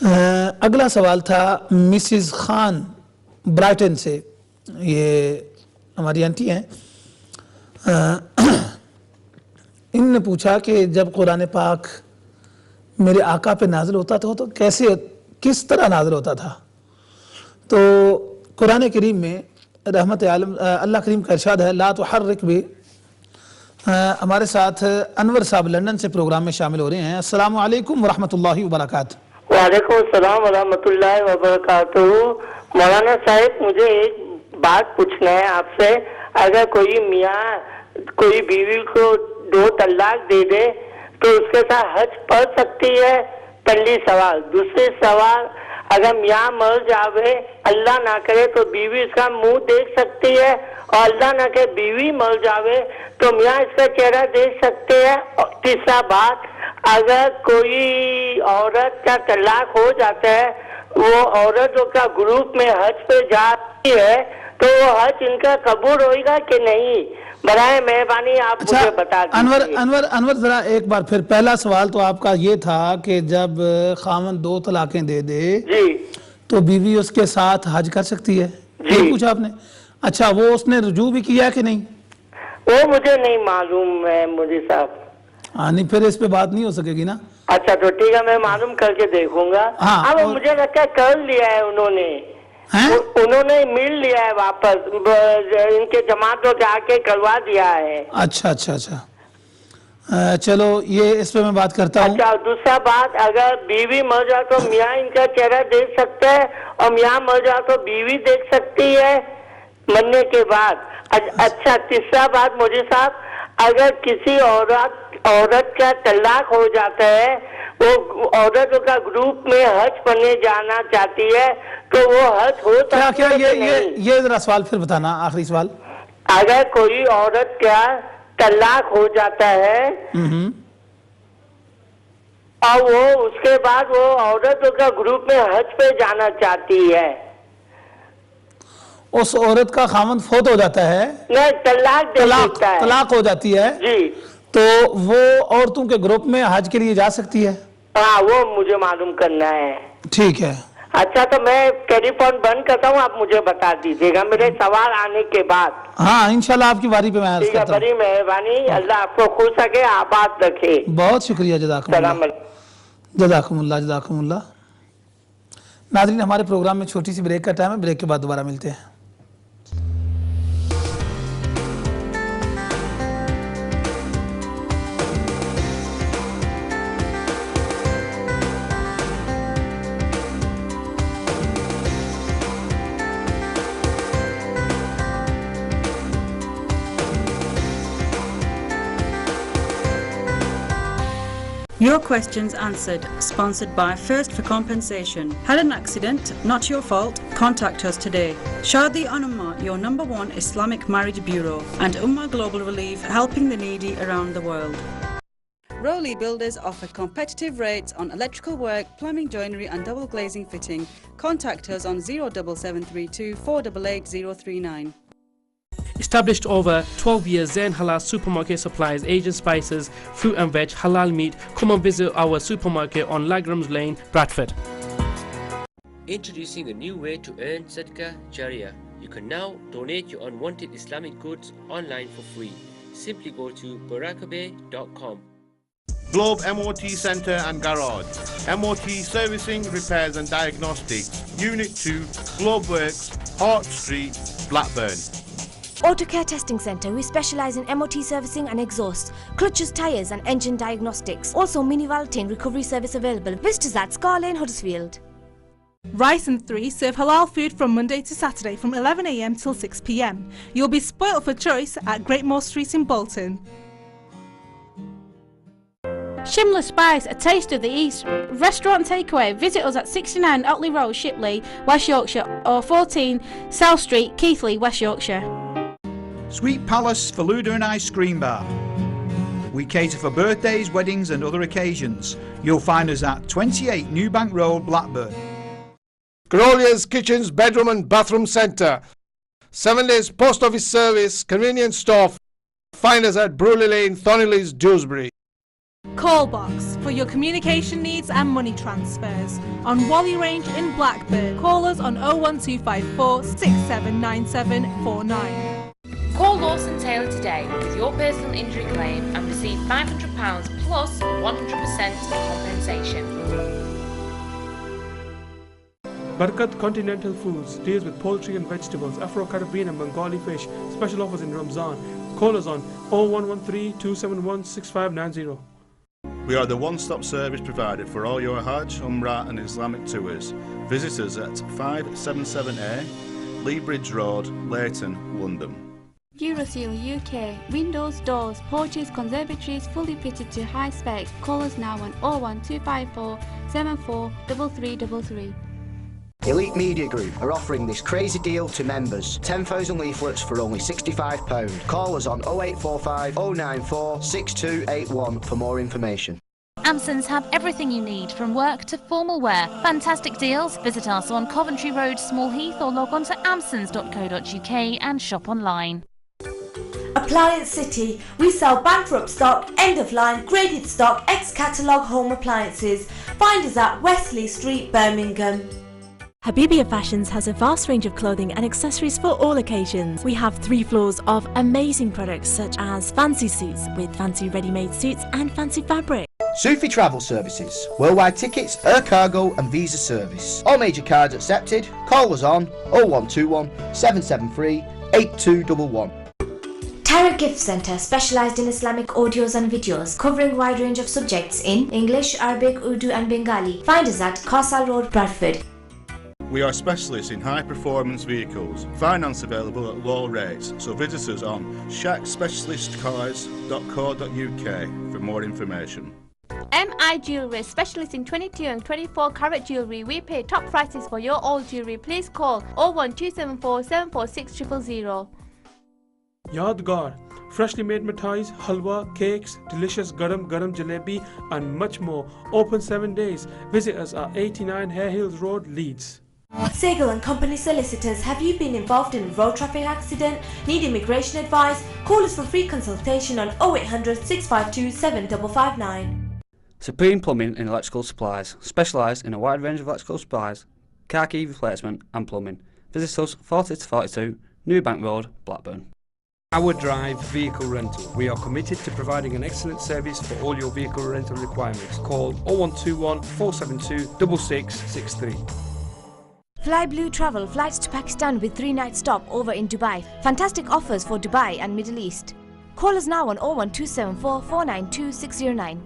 اگلا سوال تھا مسز خان برائٹن سے، یہ ہماری آنٹی ہیں، ان نے پوچھا کہ جب قرآن پاک میرے آقا پہ نازل ہوتا تھا تو کس طرح نازل ہوتا تھا؟ تو قرآن کریم میں رحمت عالم اللہ کریم کا ارشاد ہے لا تحرک بھی. ہمارے ساتھ انور صاحب لندن سے پروگرام میں شامل ہو رہے ہیں. السلام علیکم ورحمۃ اللہ وبرکاتہ. وعلیکم السلام ورحمۃ اللہ وبرکاتہ. مولانا صاحب مجھے ایک بات پوچھنا ہے آپ سے. اگر کوئی میاں کوئی بیوی کو 2 طلاق دے دے تو اس کے ساتھ حج پڑھ سکتی ہے؟ پہلی سوال. دوسری سوال، اگر میاں مر جاوے اللہ نہ کرے تو بیوی اس کا منہ دیکھ سکتی ہے؟ اور اللہ نہ کرے بیوی مر جاوے تو میاں اس کا چہرہ دیکھ سکتے ہیں؟ اور تیسرا بات، اگر کوئی عورت کا طلاق ہو جاتا ہے، وہ عورتوں کا گروپ میں حج پہ جاتی ہے تو وہ حج ان کا قبول ہوئے گا کہ نہیں؟ برائے مہربانی آپ مجھے بتا دیجیے. انور ذرا ایک بار پھر، پہلا سوال تو آپ کا یہ تھا کہ جب خاوند 2 طلاقیں دے دے تو بیوی اس کے ساتھ حج کر سکتی ہے، یہ پوچھا آپ نے. اچھا، وہ اس نے رجوع بھی کیا کہ نہیں؟ وہ مجھے نہیں معلوم ہے مودی صاحب. ہاں نہیں، پھر اس پہ بات نہیں ہو سکے گی نا. اچھا تو ٹھیک ہے، میں معلوم کر کے دیکھوں گا. اب مجھے لگتا ہے کر لیا ہے انہوں نے مل لیا ہے واپس، ان کے جماعتوں کے آ کے کروا دیا ہے. اچھا اچھا اچھا، چلو یہ اس پہ میں بات کرتا ہوں. اچھا، دوسرا بات، اگر بیوی مر جائے تو میاں ان کا چہرہ دیکھ سکتا ہے اور میاں مر جائے تو بیوی دیکھ سکتی ہے مرنے کے بعد. اچھا، تیسرا بات مجھے صاحب، اگر کسی عورت کا طلاق ہو جاتا ہے، وہ عورتوں کا گروپ میں حج پڑھنے جانا چاہتی ہے تو وہ حج ہو سکتا ہے؟ یہ ذرا سوال پھر بتانا، آخری سوال. اگر کوئی عورت کا طلاق ہو جاتا ہے اور وہ اس کے بعد وہ عورتوں کا گروپ میں حج پہ جانا چاہتی ہے، اس عورت کا خاوند فوت ہو جاتا ہے، طلاق ہو جاتی ہے جی، تو وہ عورتوں کے گروپ میں حج کے لیے جا سکتی ہے؟ ہاں، وہ مجھے معلوم کرنا ہے. ٹھیک ہے. اچھا، تو میں ٹیلی فون بند کرتا ہوں، آپ مجھے بتا دیجیے گا میرے سوال آنے کے بعد. ہاں انشاءاللہ آپ کی باری پہ میں عرض کرتا ہوں. بڑی مہربانی، اللہ آپ کو خوش رکھے، آباد رکھے. بہت شکریہ، جزاکم اللہ. جزاکم اللہ، جزاکم اللہ. ناظرین، ہمارے پروگرام میں چھوٹی سی بریک کا ٹائم ہے، بریک کے بعد دوبارہ ملتے ہیں. Your questions answered, sponsored by First for Compensation. Had an accident? Not your fault? Contact us today. Shadi Ummah, your #1 Islamic Marriage Bureau, and Ummah Global Relief, helping the needy around the world. Rowley Builders offer competitive rates on electrical work, plumbing, joinery and double glazing fitting. Contact us on 07732 488 039. Established over 12 years, Zain Halal Supermarket supplies Asian spices, fruit and veg, halal meat. Come and visit our supermarket on Lagrams Lane, Bradford. Introducing a new way to earn Sadaqah Jariyah. You can now donate your unwanted Islamic goods online for free. Simply go to barakabay.com. Globe MOT Centre and Garage. MOT Servicing, Repairs and Diagnostics. Unit 2, Globe Works, Hart Street, Blackburn. Autocare Testing Centre, we specialise in MOT servicing and exhaust, clutches, tyres and engine diagnostics. Also mini valeting recovery service available. Visit us at Scar Lane, Huddersfield. Rice and 3 serve halal food from Monday to Saturday from 11 a.m. till 6 p.m. You'll be spoilt for choice at Great Moor Street in Bolton. Shimla Spice, a taste of the East. Restaurant takeaway. Visit us at 69 Otley Road, Shipley, West Yorkshire, or 14 South Street, Keighley, West Yorkshire. Sweet Palace Faluda and Ice Cream Bar. We cater for birthdays, weddings and other occasions. You'll find us at 28 Newbank Road, Blackburn. Carolia's Kitchens, Bedroom and Bathroom Centre. 7 days post office service, convenience store. Find us at Bruley Lane, Thornleys, Dewsbury. Callbox for your communication needs and money transfers. On Wally Range in Blackburn. Call us on 01254 679749. Call Lawson Taylor today with your personal injury claim and receive £500 plus 100% compensation. Barkat Continental Foods deals with poultry and vegetables, Afro-Caribbean and Bengali fish. Special offers in Ramzan. Call us on 0113-271-6590. We are the one-stop service provider for all your Hajj, Umrah and Islamic tours. Visit us at 577A, Lee Bridge Road, Leighton, London. Euroseal UK. Windows, doors, porches, conservatories fully fitted to high spec. Call us now on 01254 74 3333. Elite Media Group are offering this crazy deal to members. 10,000 leaflets for only £65. Call us on 0845 094 6281 for more information. Amsons have everything you need, from work to formal wear. Fantastic deals. Visit us on Coventry Road, Small Heath, or log on to amsons.co.uk and shop online. Appliance City. We sell bankrupt stock, end of line, graded stock, ex-catalogue home appliances. Find us at Wesley Street, Birmingham. Habibia Fashions has a vast range of clothing and accessories for all occasions. We have 3 floors of amazing products such as fancy suits with fancy ready-made suits and fancy fabric. Sufi Travel Services, worldwide tickets, air cargo and visa service. All major cards accepted. Call us on 0121 773 8211. Tariq Gift Centre, specialised in Islamic audios and videos, covering a wide range of subjects in English, Arabic, Urdu and Bengali. Find us at Castle Road, Bradford. We are specialists in high-performance vehicles. Finance available at low rates, so visit us on shackspecialistcars.co.uk for more information. MI Jewellery, specialist in 22 and 24 carat jewellery. We pay top prices for your old jewellery. Please call 01274 746 000. Yadgar, freshly made mithais, halwa, cakes, delicious garam jalebi and much more. Open 7 days. Visit us at 89 Hare Hills Road, Leeds. Segal and Company Solicitors. Have you been involved in a road traffic accident? Need immigration advice? Call us for free consultation on 0800 652 7559. Supreme Plumbing and Electrical Supplies, specialised in a wide range of electrical supplies, car key replacement and plumbing. Visit us 40 to 42 New Bank Road, Blackburn. Our Drive Vehicle Rental. We are committed to providing an excellent service for all your vehicle rental requirements. Call 0121 472 6663. Fly Blue Travel, flights to Pakistan with 3-night stop over in Dubai. Fantastic offers for Dubai and Middle East. Call us now on 01274 492 609.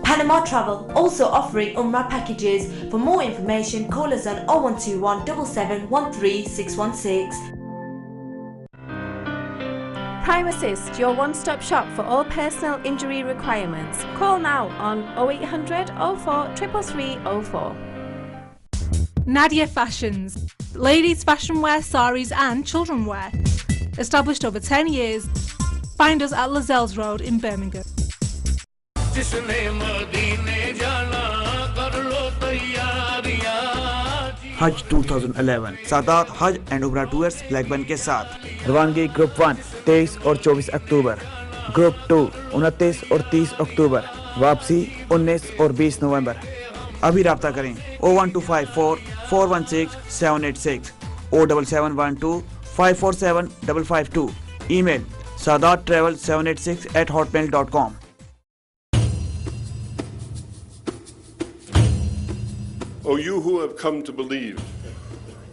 Panama Travel, also offering Umrah packages. For more information, call us on 0121 7713 616. Prime Assist, your one-stop shop for all personal injury requirements. Call now on 0800 04 33304. Nadia Fashions, ladies fashion wear, saris and children wear. Established over 10 years. Find us at Lazells Road in Birmingham. حج 2011 سادات حج and عمرہ tours black بن کے ساتھ روانگی group 1 23 اور 24 اکتوبر، group 2 29 اور 30 اکتوبر، واپسی 19 اور 20 نومبر. ابھی رابطہ کریں 01254 416 786 07712 547 552. ای میل sadattravel786@hotmail.com. O you who have come to believe,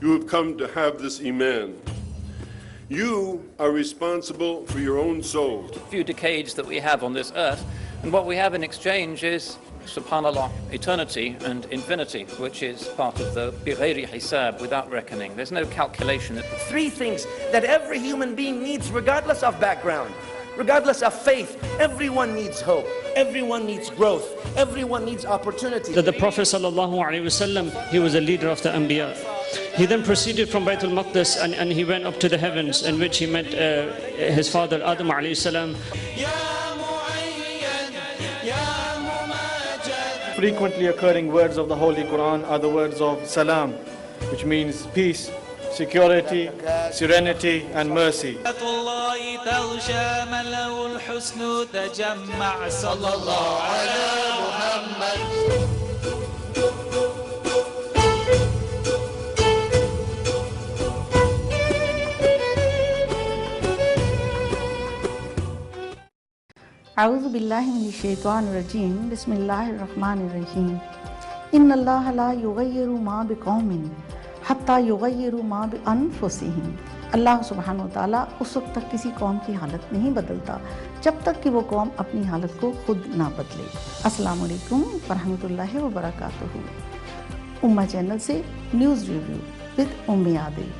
you have come to have this iman. You are responsible for your own soul. Few decades that we have on this earth, and what we have in exchange is, subhanallah, eternity and infinity, which is part of the bighayri hisab, without reckoning. There's no calculation. 3 things that every human being needs, regardless of background, regardless of faith. Everyone needs hope. Everyone needs growth. Everyone needs opportunity. That the Prophet ﷺ, he was a leader of the Anbiya. He then proceeded from Baytul Maqdis and he went up to the heavens, in which he met his father Adam ﷺ. Frequently occurring words of the Holy Quran are the words of salam, which means peace, security, serenity and mercy. اعوذ باللہ من الشیطان الرجیم بسم اللہ الرحمن الرحیم ان اللہ لا یغیر ما بقوم حتی یغیروا ما بانفسہم. اللہ سبحانہ وتعالیٰ اس وقت تک کسی قوم کی حالت نہیں بدلتا جب تک کہ وہ قوم اپنی حالت کو خود نہ بدلے. السلام علیکم ورحمۃ اللہ وبرکاتہ. امہ چینل سے news review with um Adil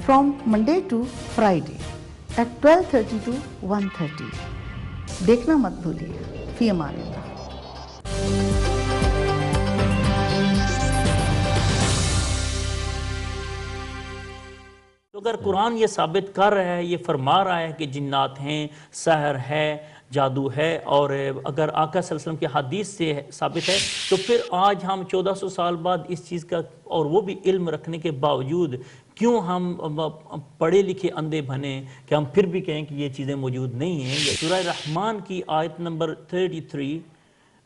from Monday to Friday at 12:30 to 1:30. دیکھنا مت بھولیے. فی امان اللہ. اگر قرآن یہ ثابت کر رہا ہے، یہ فرما رہا ہے کہ جنات ہیں، سحر ہے، جادو ہے، اور اگر آقا صلی اللہ علیہ وسلم کی حدیث سے ثابت ہے، تو پھر آج ہم 1400 سال بعد اس چیز کا اور وہ بھی علم رکھنے کے باوجود کیوں ہم پڑھے لکھے اندھے بنے کہ ہم پھر بھی کہیں کہ یہ چیزیں موجود نہیں ہیں. سورہ رحمان کی آیت نمبر 33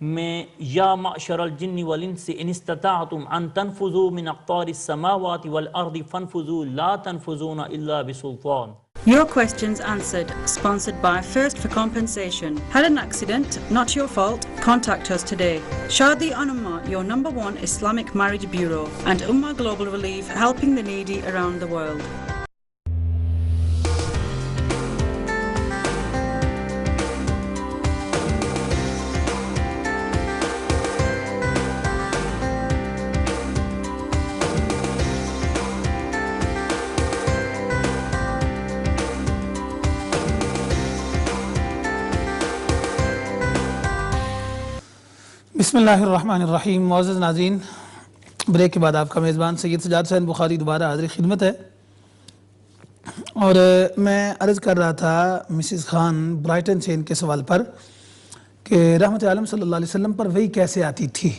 میں یا معشر الجن والانس ان استطعتم ان تنفذوا من اقطار السماوات والارض فانفذوا لا تنفذون الا بسلطان. Your questions answered. Sponsored by First for Compensation. Had an accident? Not your fault? Contact us today. Shadi on Ummah, your #1 Islamic marriage bureau, and Ummah Global Relief, helping the needy around the world. بسم اللہ الرحمن الرحیم. معزز ناظرین، break کے بعد آپ کا میزبان سید سجاد حسین بخاری دوبارہ حاضر خدمت ہے. اور میں عرض کر رہا تھا مسز خان برائٹن سے ان کے سوال پر کہ رحمت عالم صلی اللہ علیہ وسلم پر وحی کیسے آتی تھی.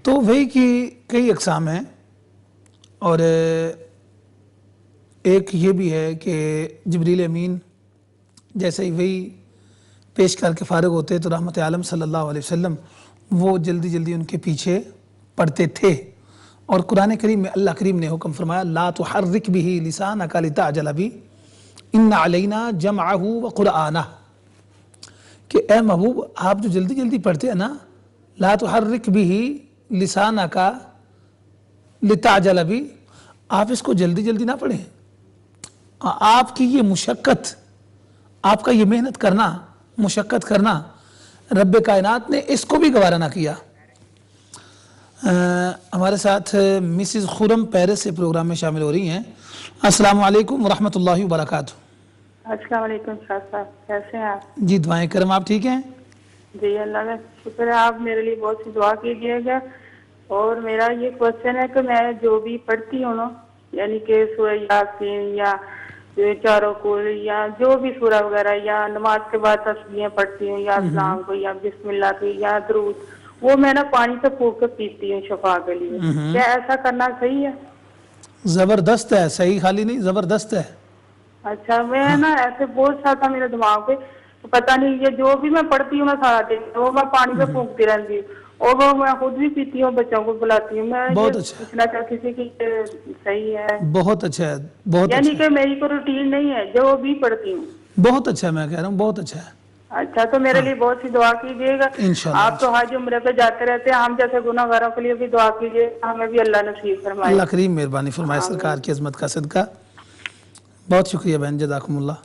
تو وحی کی کئی اقسام ہیں، اور ایک یہ بھی ہے کہ جبریل امین جیسے ہی وحی پیش کر کے فارغ ہوتے تو رحمت عالم صلی اللہ علیہ وسلم وہ جلدی جلدی ان کے پیچھے پڑھتے تھے. اور قرآن کریم میں اللہ کریم نے حکم فرمایا لا تحرک به لسانک لتعجل به ان علینا جمعہ وقرآنہ، کہ اے محبوب آپ جو جلدی جلدی پڑھتے ہیں نا، لا تحرک به لسانک لتعجل به، آپ اس کو جلدی جلدی نہ پڑھیں. آپ کی یہ مشقت، آپ کا یہ محنت کرنا، مشقت کرنا، رب کائنات نے اس کو بھی گوارا نہ کیا. ہمارے ساتھ مسز خرم پیرس سے پروگرام میں شامل ہو رہی ہیں. السلام علیکم ورحمۃ اللہ وبرکاتہ. السلام علیکم شاہ صاحب، کیسے ہیں آپ؟ جی دعائیں کرم، آپ ٹھیک ہیں؟ جی اللہ کا شکر ہے. آپ میرے لیے بہت سی دعا کیجیے گا. اور میرا یہ کوشچن ہے کہ میں جو بھی پڑھتی ہوں نا، یعنی کہ سورہ یاسین یا چاروں کل یا جو بھی سورہ وغیرہ، یا نماز کے بعد تسبیحیں پڑھتی ہوں، یا اسلام کو، یا بسم اللہ کی، یا درود، وہ میں نا پانی سے پھونک کے پیتی ہوں شفا کے لیے. کیا ایسا کرنا صحیح ہے؟ زبردست ہے، صحیح خالی نہیں، زبردست ہے. اچھا، میں نا ایسے بہت سا تھا میرے دماغ پہ، پتہ نہیں یہ جو بھی میں پڑھتی ہوں نا سارا دن وہ میں پانی سے پھونکتی رہتی ہوں، اور وہ میں خود بھی پیتی ہوں، بچوں کو بلاتی ہوں. میں بہت اچھا پوچھنا چاہتی تھی کہ صحیح ہے؟ بہت اچھا ہے، بہت یعنی اچھا کہ میری کوئی روٹین نہیں ہے، جو بھی پڑھتی ہوں. بہت اچھا ہے، میں کہہ رہا ہوں بہت اچھا ہے. اچھا، تو میرے لیے بہت سی دعا کیجیے گا. انشاءاللہ. آپ تو حج عمرے پہ جاتے رہتے ہیں، ہم جیسے گناہ گاروں کے لیے بھی دعا کیجیے، ہمیں بھی اللہ نصیب فرمائے. اللہ کریم مہربانی فرمائے سرکار کی عظمت کا صدقہ. بہت شکریہ بہن، جزاکم اللہ.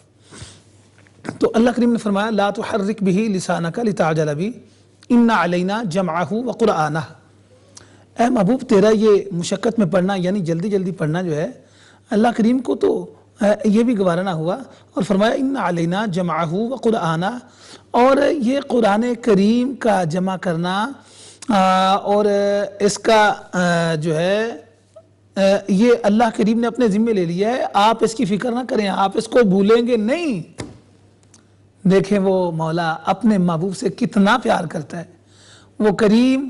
تو اللہ کریم نے فرمایا لا تحرک به لسانک لتعجل به ان علینا جمعہ وقرآنہ. اے محبوب تیرا یہ مشقت میں پڑھنا، یعنی جلدی جلدی پڑھنا جو ہے، اللہ کریم کو تو یہ بھی گوارا نہ ہوا، اور فرمایا ان علینا جمعہ وقرآنہ. اور یہ قرآن کریم کا جمع کرنا اور اس کا جو ہے یہ اللہ کریم نے اپنے ذمہ لے لیا ہے. آپ اس کی فکر نہ کریں، آپ اس کو بھولیں گے نہیں. دیکھیں وہ مولا اپنے محبوب سے کتنا پیار کرتا ہے. وہ کریم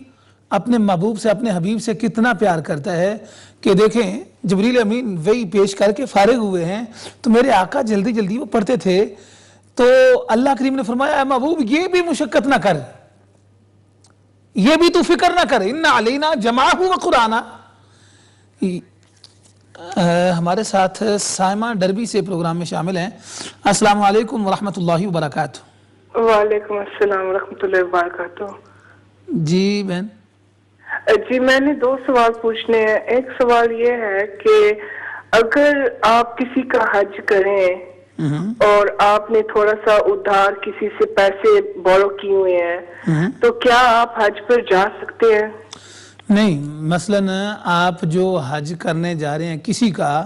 اپنے محبوب سے اپنے حبیب سے کتنا پیار کرتا ہے کہ دیکھیں جبریل امین وہی پیش کر کے فارغ ہوئے ہیں تو میرے آقا جلدی جلدی وہ پڑھتے تھے تو اللہ کریم نے فرمایا اے محبوب یہ بھی مشقت نہ کر, یہ بھی تو فکر نہ کر, ان علینا جمعہ و قرآن. ہمارے ساتھ سائمہ ڈربی سے پروگرام میں شامل ہیں. السلام علیکم ورحمۃ اللہ وبرکاتہ. وعلیکم السلام ورحمۃ اللہ وبرکاتہ. جی بہن. جی میں نے 2 سوال پوچھنے ہیں. ایک سوال یہ ہے کہ اگر آپ کسی کا حج کریں اور آپ نے تھوڑا سا ادھار کسی سے پیسے بورو کیے ہوئے ہیں تو کیا آپ حج پر جا سکتے ہیں؟ نہیں, مثلاً آپ جو حج کرنے جا رہے ہیں کسی کا,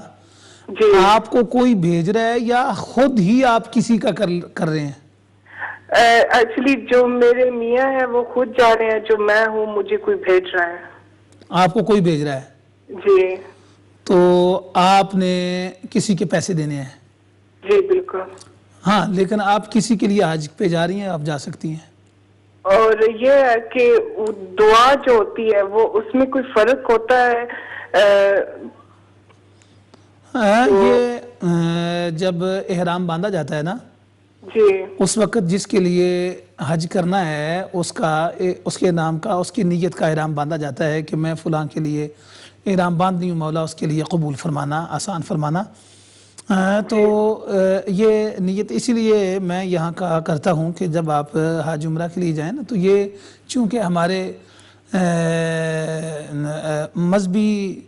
آپ کو کوئی بھیج رہا ہے یا خود ہی آپ کسی کا کر رہے ہیں؟ ایکچولی جو میرے میاں ہیں وہ خود جا رہے ہیں, جو میں ہوں مجھے کوئی بھیج رہا ہے. آپ کو کوئی بھیج رہا ہے؟ جی. تو آپ نے کسی کے پیسے دینے ہیں؟ جی بالکل. ہاں, لیکن آپ کسی کے لیے حج پہ جا رہی ہیں, آپ جا سکتی ہیں. اور یہ ہے کہ دعا جو ہوتی ہے وہ اس میں کوئی فرق ہوتا ہے؟ یہ جب احرام باندھا جاتا ہے نا, جی, اس وقت جس کے لیے حج کرنا ہے اس کے نام کا, اس کی نیت کا احرام باندھا جاتا ہے کہ میں فلاں کے لیے احرام باندھ رہی ہوں, مولا اس کے لیے قبول فرمانا, آسان فرمانا. تو یہ نیت اسی لیے میں یہاں کہا کرتا ہوں کہ جب آپ حج عمرہ کے لیے جائیں نا تو یہ چونکہ ہمارے مذہبی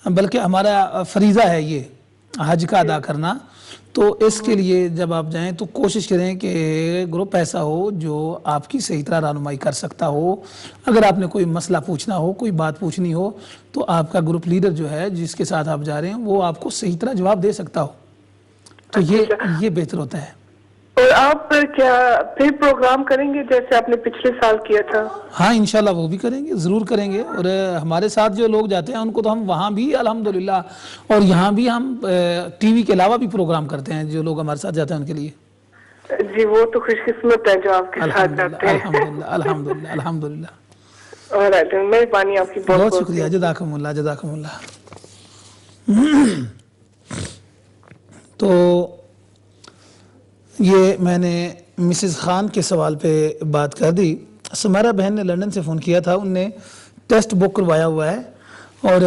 بلکہ ہمارا فریضہ ہے یہ حج کا ادا کرنا, تو اس کے لیے جب آپ جائیں تو کوشش کریں کہ گروپ ایسا ہو جو آپ کی صحیح طرح رہنمائی کر سکتا ہو. اگر آپ نے کوئی مسئلہ پوچھنا ہو, کوئی بات پوچھنی ہو, تو آپ کا گروپ لیڈر جو ہے جس کے ساتھ آپ جا رہے ہیں وہ آپ کو صحیح طرح جواب دے سکتا ہو, تو یہ بہتر ہوتا ہے. اور آپ کیا پھر پروگرام کریں گے جیسے آپ نے پچھلے سال کیا تھا؟ ہاں انشاءاللہ وہ بھی کریں گے, ضرور کریں گے. اور ہمارے ساتھ جو لوگ جاتے ہیں ان کو تو ہم وہاں بھی الحمدللہ, اور یہاں بھی ہم ٹی وی کے علاوہ بھی پروگرام کرتے ہیں جو لوگ ہمارے ساتھ جاتے ہیں ان کے لیے. جی وہ تو خوش قسمت ہے جو آپ کے ساتھ جاتے ہیں. الحمدللہ الحمدللہ الحمدللہ. اور مہربانی آپ کی, بہت شکریہ. جزاکم اللہ جزاکم اللہ. تو یہ میں نے مسز خان کے سوال پہ بات کر دی. سمیرہ بہن نے لندن سے فون کیا تھا, ان نے ٹیسٹ بک کروایا ہوا ہے اور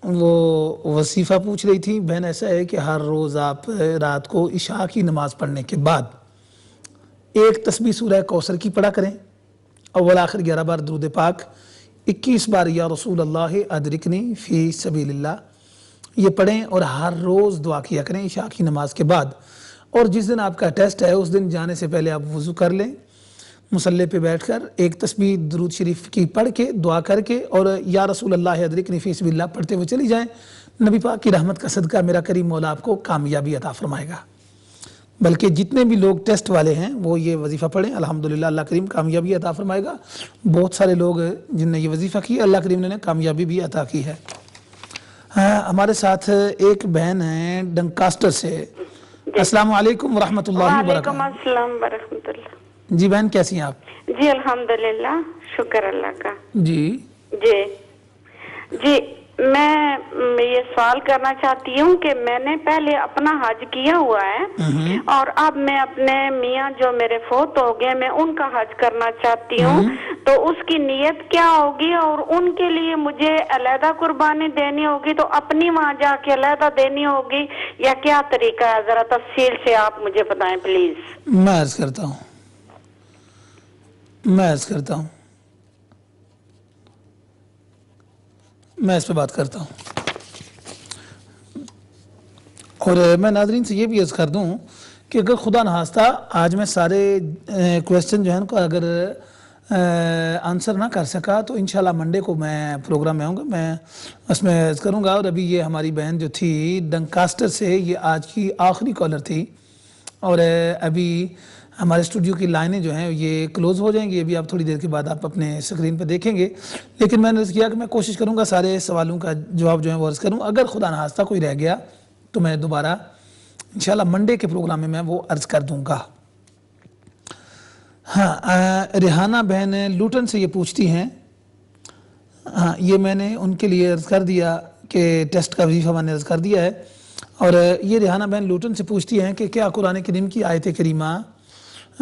وہ وظیفہ پوچھ رہی تھی. بہن ایسا ہے کہ ہر روز آپ رات کو عشاء کی نماز پڑھنے کے بعد ایک تسبیح سورہ کوثر کی پڑھا کریں, اول آخر 11 بار درود پاک, 21 بار یا رسول اللہ ادرکنی فی سبیل اللہ یہ پڑھیں, اور ہر روز دعا کیا کریں عشاء کی نماز کے بعد. اور جس دن آپ کا ٹیسٹ ہے اس دن جانے سے پہلے آپ وضو کر لیں, مصلی پہ بیٹھ کر ایک تسبیح درود شریف کی پڑھ کے دعا کر کے اور یا رسول اللہ ادرکنی فی سبیل اللہ پڑھتے ہوئے چلی جائیں. نبی پاک کی رحمت کا صدقہ میرا کریم مولا آپ کو کامیابی عطا فرمائے گا. بلکہ جتنے بھی لوگ ٹیسٹ والے ہیں وہ یہ وظیفہ پڑھیں, الحمدللہ اللہ کریم کامیابی عطا فرمائے گا. بہت سارے لوگ جن نے یہ وظیفہ کی اللہ کریم نے کامیابی بھی عطا کی ہے. ہمارے ساتھ ایک بہن ہیں ڈنکاسٹر سے. السلام علیکم ورحمۃ اللہ وبرکاتہ. وعلیکم السلام ورحمۃ اللہ. جی بہن کیسی ہیں آپ؟ جی الحمدللہ, شکر اللہ کا. جی جی میں یہ سوال کرنا چاہتی ہوں کہ میں نے پہلے اپنا حج کیا ہوا ہے اور اب میں اپنے میاں جو میرے فوت ہو گئے میں ان کا حج کرنا چاہتی ہوں, تو اس کی نیت کیا ہوگی اور ان کے لیے مجھے علیحدہ قربانی دینی ہوگی تو اپنی وہاں جا کے علیحدہ دینی ہوگی یا کیا طریقہ ہے؟ ذرا تفصیل سے آپ مجھے بتائیں پلیز. میں عرض کرتا ہوں میں اس پہ بات کرتا ہوں. اور میں ناظرین سے یہ بھی عرض کر دوں کہ اگر خدا نخواستہ آج میں سارے کویسچن جو ہیں ان کو اگر آنسر نہ کر سکا تو انشاءاللہ منڈے کو میں پروگرام میں آؤں گا, میں اس میں عرض کروں گا. اور ابھی یہ ہماری بہن جو تھی ڈنکاسٹر سے, یہ آج کی آخری کالر تھی اور ابھی ہمارے اسٹوڈیو کی لائنیں جو ہیں یہ کلوز ہو جائیں گی. ابھی آپ تھوڑی دیر کے بعد آپ اپنے اسکرین پہ دیکھیں گے, لیکن میں نے عرض کیا کہ میں کوشش کروں گا سارے سوالوں کا جواب جو ہے وہ عرض کروں. اگر خدا نخواستہ کوئی رہ گیا تو میں دوبارہ انشاءاللہ منڈے کے پروگرام میں وہ عرض کر دوں گا. ہاں, ریحانہ بہن لوٹن سے یہ پوچھتی ہیں ہاں یہ میں نے ان کے لیے عرض کر دیا کہ ٹیسٹ کا وظیفہ میں نے عرض کر دیا ہے. اور یہ ریحانہ بہن لوٹن سے پوچھتی ہیں کہ کیا قرآن کریم کی آیت کریمہ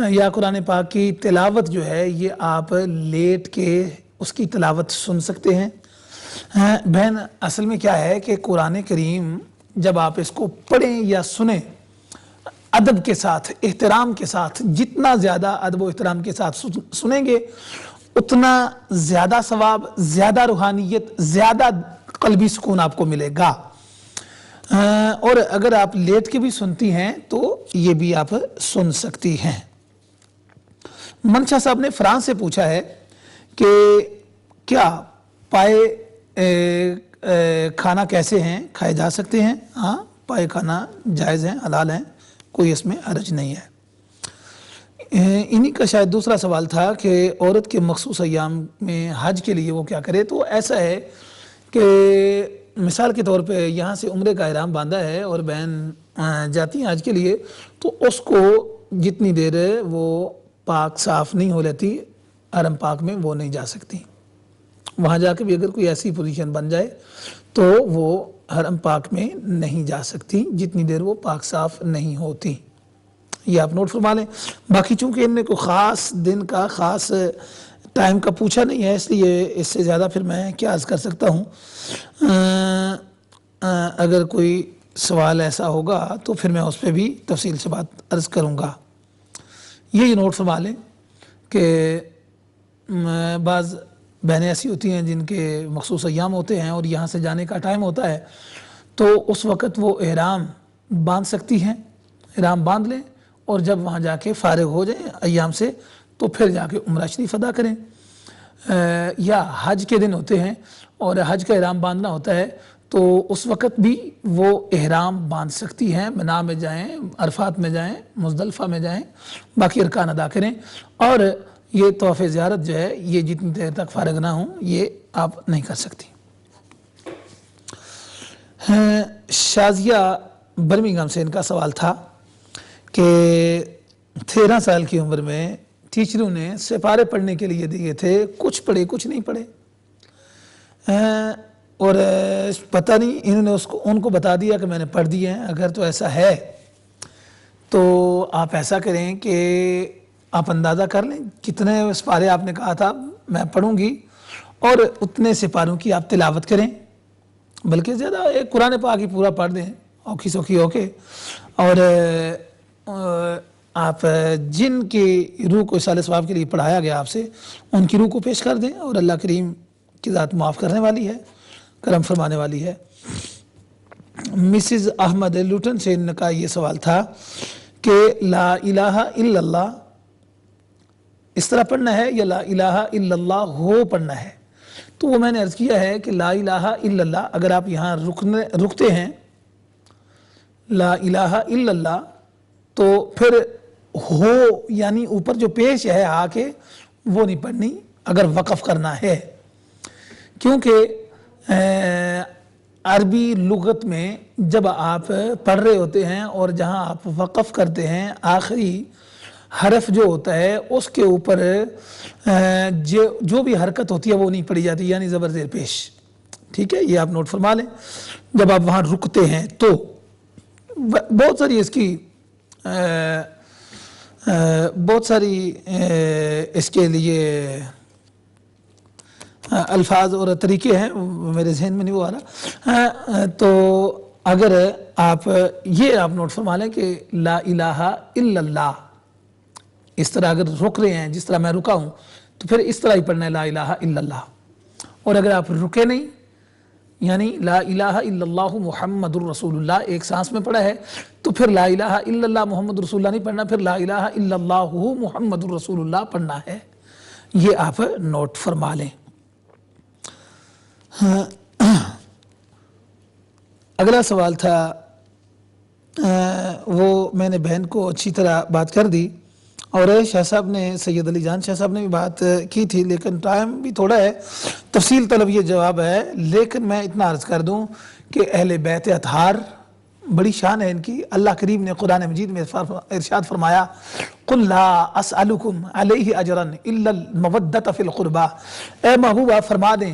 یا قرآن پاک کی تلاوت جو ہے یہ آپ لیٹ کے اس کی تلاوت سن سکتے ہیں؟ بہن اصل میں کیا ہے کہ قرآن کریم جب آپ اس کو پڑھیں یا سنیں ادب کے ساتھ، احترام کے ساتھ، جتنا زیادہ ادب و احترام کے ساتھ سنیں گے اتنا زیادہ ثواب، زیادہ روحانیت، زیادہ قلبی سکون آپ کو ملے گا. اور اگر آپ لیٹ کے بھی سنتی ہیں تو یہ بھی آپ سن سکتی ہیں. منشا صاحب نے فرانس سے پوچھا ہے کہ کیا پائے کھانا کیسے ہیں، کھائے جا سکتے ہیں؟ ہاں پائے کھانا جائز ہیں، حلال ہیں، کوئی اس میں حرج نہیں ہے. انہی کا شاید دوسرا سوال تھا کہ عورت کے مخصوص ایام میں حج کے لیے وہ کیا کرے. تو ایسا ہے کہ مثال کے طور پہ یہاں سے عمرے کا احرام باندھا ہے اور بہن جاتی ہیں حج کے لیے، تو اس کو جتنی دیر وہ پاک صاف نہیں ہو لیتی حرم پاک میں وہ نہیں جا سکتی. وہاں جا کے بھی اگر کوئی ایسی پوزیشن بن جائے تو وہ حرم پاک میں نہیں جا سکتی جتنی دیر وہ پاک صاف نہیں ہوتی. یہ آپ نوٹ فرما لیں. باقی چونکہ ان نے کوئی خاص دن کا خاص ٹائم کا پوچھا نہیں ہے اس لیے اس سے زیادہ پھر میں کیا عرض کر سکتا ہوں. اگر کوئی سوال ایسا ہوگا تو پھر میں اس پہ بھی تفصیل سے بات عرض کروں گا. یہی نوٹ فرما لیں کہ بعض بہنیں ایسی ہوتی ہیں جن کے مخصوص ایام ہوتے ہیں اور یہاں سے جانے کا ٹائم ہوتا ہے تو اس وقت وہ احرام باندھ سکتی ہیں. احرام باندھ لیں اور جب وہاں جا کے فارغ ہو جائیں ایام سے تو پھر جا کے عمرہ شریف ادا کریں. یا حج کے دن ہوتے ہیں اور حج کا احرام باندھنا ہوتا ہے تو اس وقت بھی وہ احرام باندھ سکتی ہیں. منا میں جائیں، عرفات میں جائیں، مزدلفہ میں جائیں، باقی ارکان ادا کریں. اور یہ طواف زیارت جو ہے یہ جتنی دیر تک فارغ نہ ہوں یہ آپ نہیں کر سکتی. شازیہ برمنگھم سے ان کا سوال تھا کہ 13 سال کی عمر میں ٹیچروں نے سپارے پڑھنے کے لیے دیے تھے، کچھ پڑھے کچھ نہیں پڑھے، اور پتہ نہیں انہوں نے ان کو بتا دیا کہ میں نے پڑھ دیے ہیں. اگر تو ایسا ہے تو آپ ایسا کریں کہ آپ اندازہ کر لیں کتنے سپارے آپ نے کہا تھا میں پڑھوں گی اور اتنے سپاروں کی آپ تلاوت کریں. بلکہ زیادہ ایک قرآن پاک ہی پورا پڑھ دیں اوکھی سوکھی ہو کے، اور آپ جن کی روح کو اصالہ ثواب کے لیے پڑھایا گیا آپ سے ان کی روح کو پیش کر دیں اور اللہ کریم کی ذات معاف کرنے والی ہے، کرم فرمانے والی ہے. مسز احمد لوٹن سے ان کا یہ سوال تھا کہ لا الہ الا اللہ اس طرح پڑھنا ہے یا لا الہ الا اللہ ہو پڑھنا ہے. تو وہ میں نے عرض کیا ہے کہ لا الہ الا اللہ اگر آپ یہاں رکتے ہیں لا الہ الا اللہ تو پھر ہو یعنی اوپر جو پیش ہے آ کے وہ نہیں پڑھنی اگر وقف کرنا ہے، کیونکہ عربی لغت میں جب آپ پڑھ رہے ہوتے ہیں اور جہاں آپ وقف کرتے ہیں آخری حرف جو ہوتا ہے اس کے اوپر جو بھی حرکت ہوتی ہے وہ نہیں پڑھی جاتی، یعنی زبر زیر پیش. ٹھیک ہے، یہ آپ نوٹ فرما لیں. جب آپ وہاں رکتے ہیں تو بہت ساری اس کی بہت ساری اس کے لیے الفاظ اور طریقے ہیں میرے ذہن میں نہیں وہ آ رہا. تو اگر آپ یہ آپ نوٹ فرما لیں کہ لا الہ الا اللہ اس طرح اگر رک رہے ہیں جس طرح میں رکا ہوں تو پھر اس طرح ہی پڑھنا ہے لا الہ الا اللہ. اور اگر آپ رکے نہیں یعنی لا الہ الا اللہ محمد الرسول اللہ ایک سانس میں پڑھا ہے تو پھر لا الہ الا اللہ محمد رسول اللہ نہیں پڑھنا، پھر لا الہ الا اللہ محمد الرسول اللہ پڑھنا ہے. یہ آپ نوٹ فرما لیں. اگلا سوال تھا وہ میں نے بہن کو اچھی طرح بات کر دی اور شاہ صاحب نے سید علی جان شاہ صاحب نے بھی بات کی تھی لیکن ٹائم بھی تھوڑا ہے، تفصیل طلب یہ جواب ہے. لیکن میں اتنا عرض کر دوں کہ اہل بیت اطہار بڑی شان ہے ان کی. اللہ کریم نے قرآن مجید میں ارشاد فرمایا قُلْ لَا أَسْأَلُكُمْ عَلَيْهِ أَجْرًا إِلَّا الْمَوَدَّةَ فِي الْقُرْبَى. اے محبوبہ فرما دیں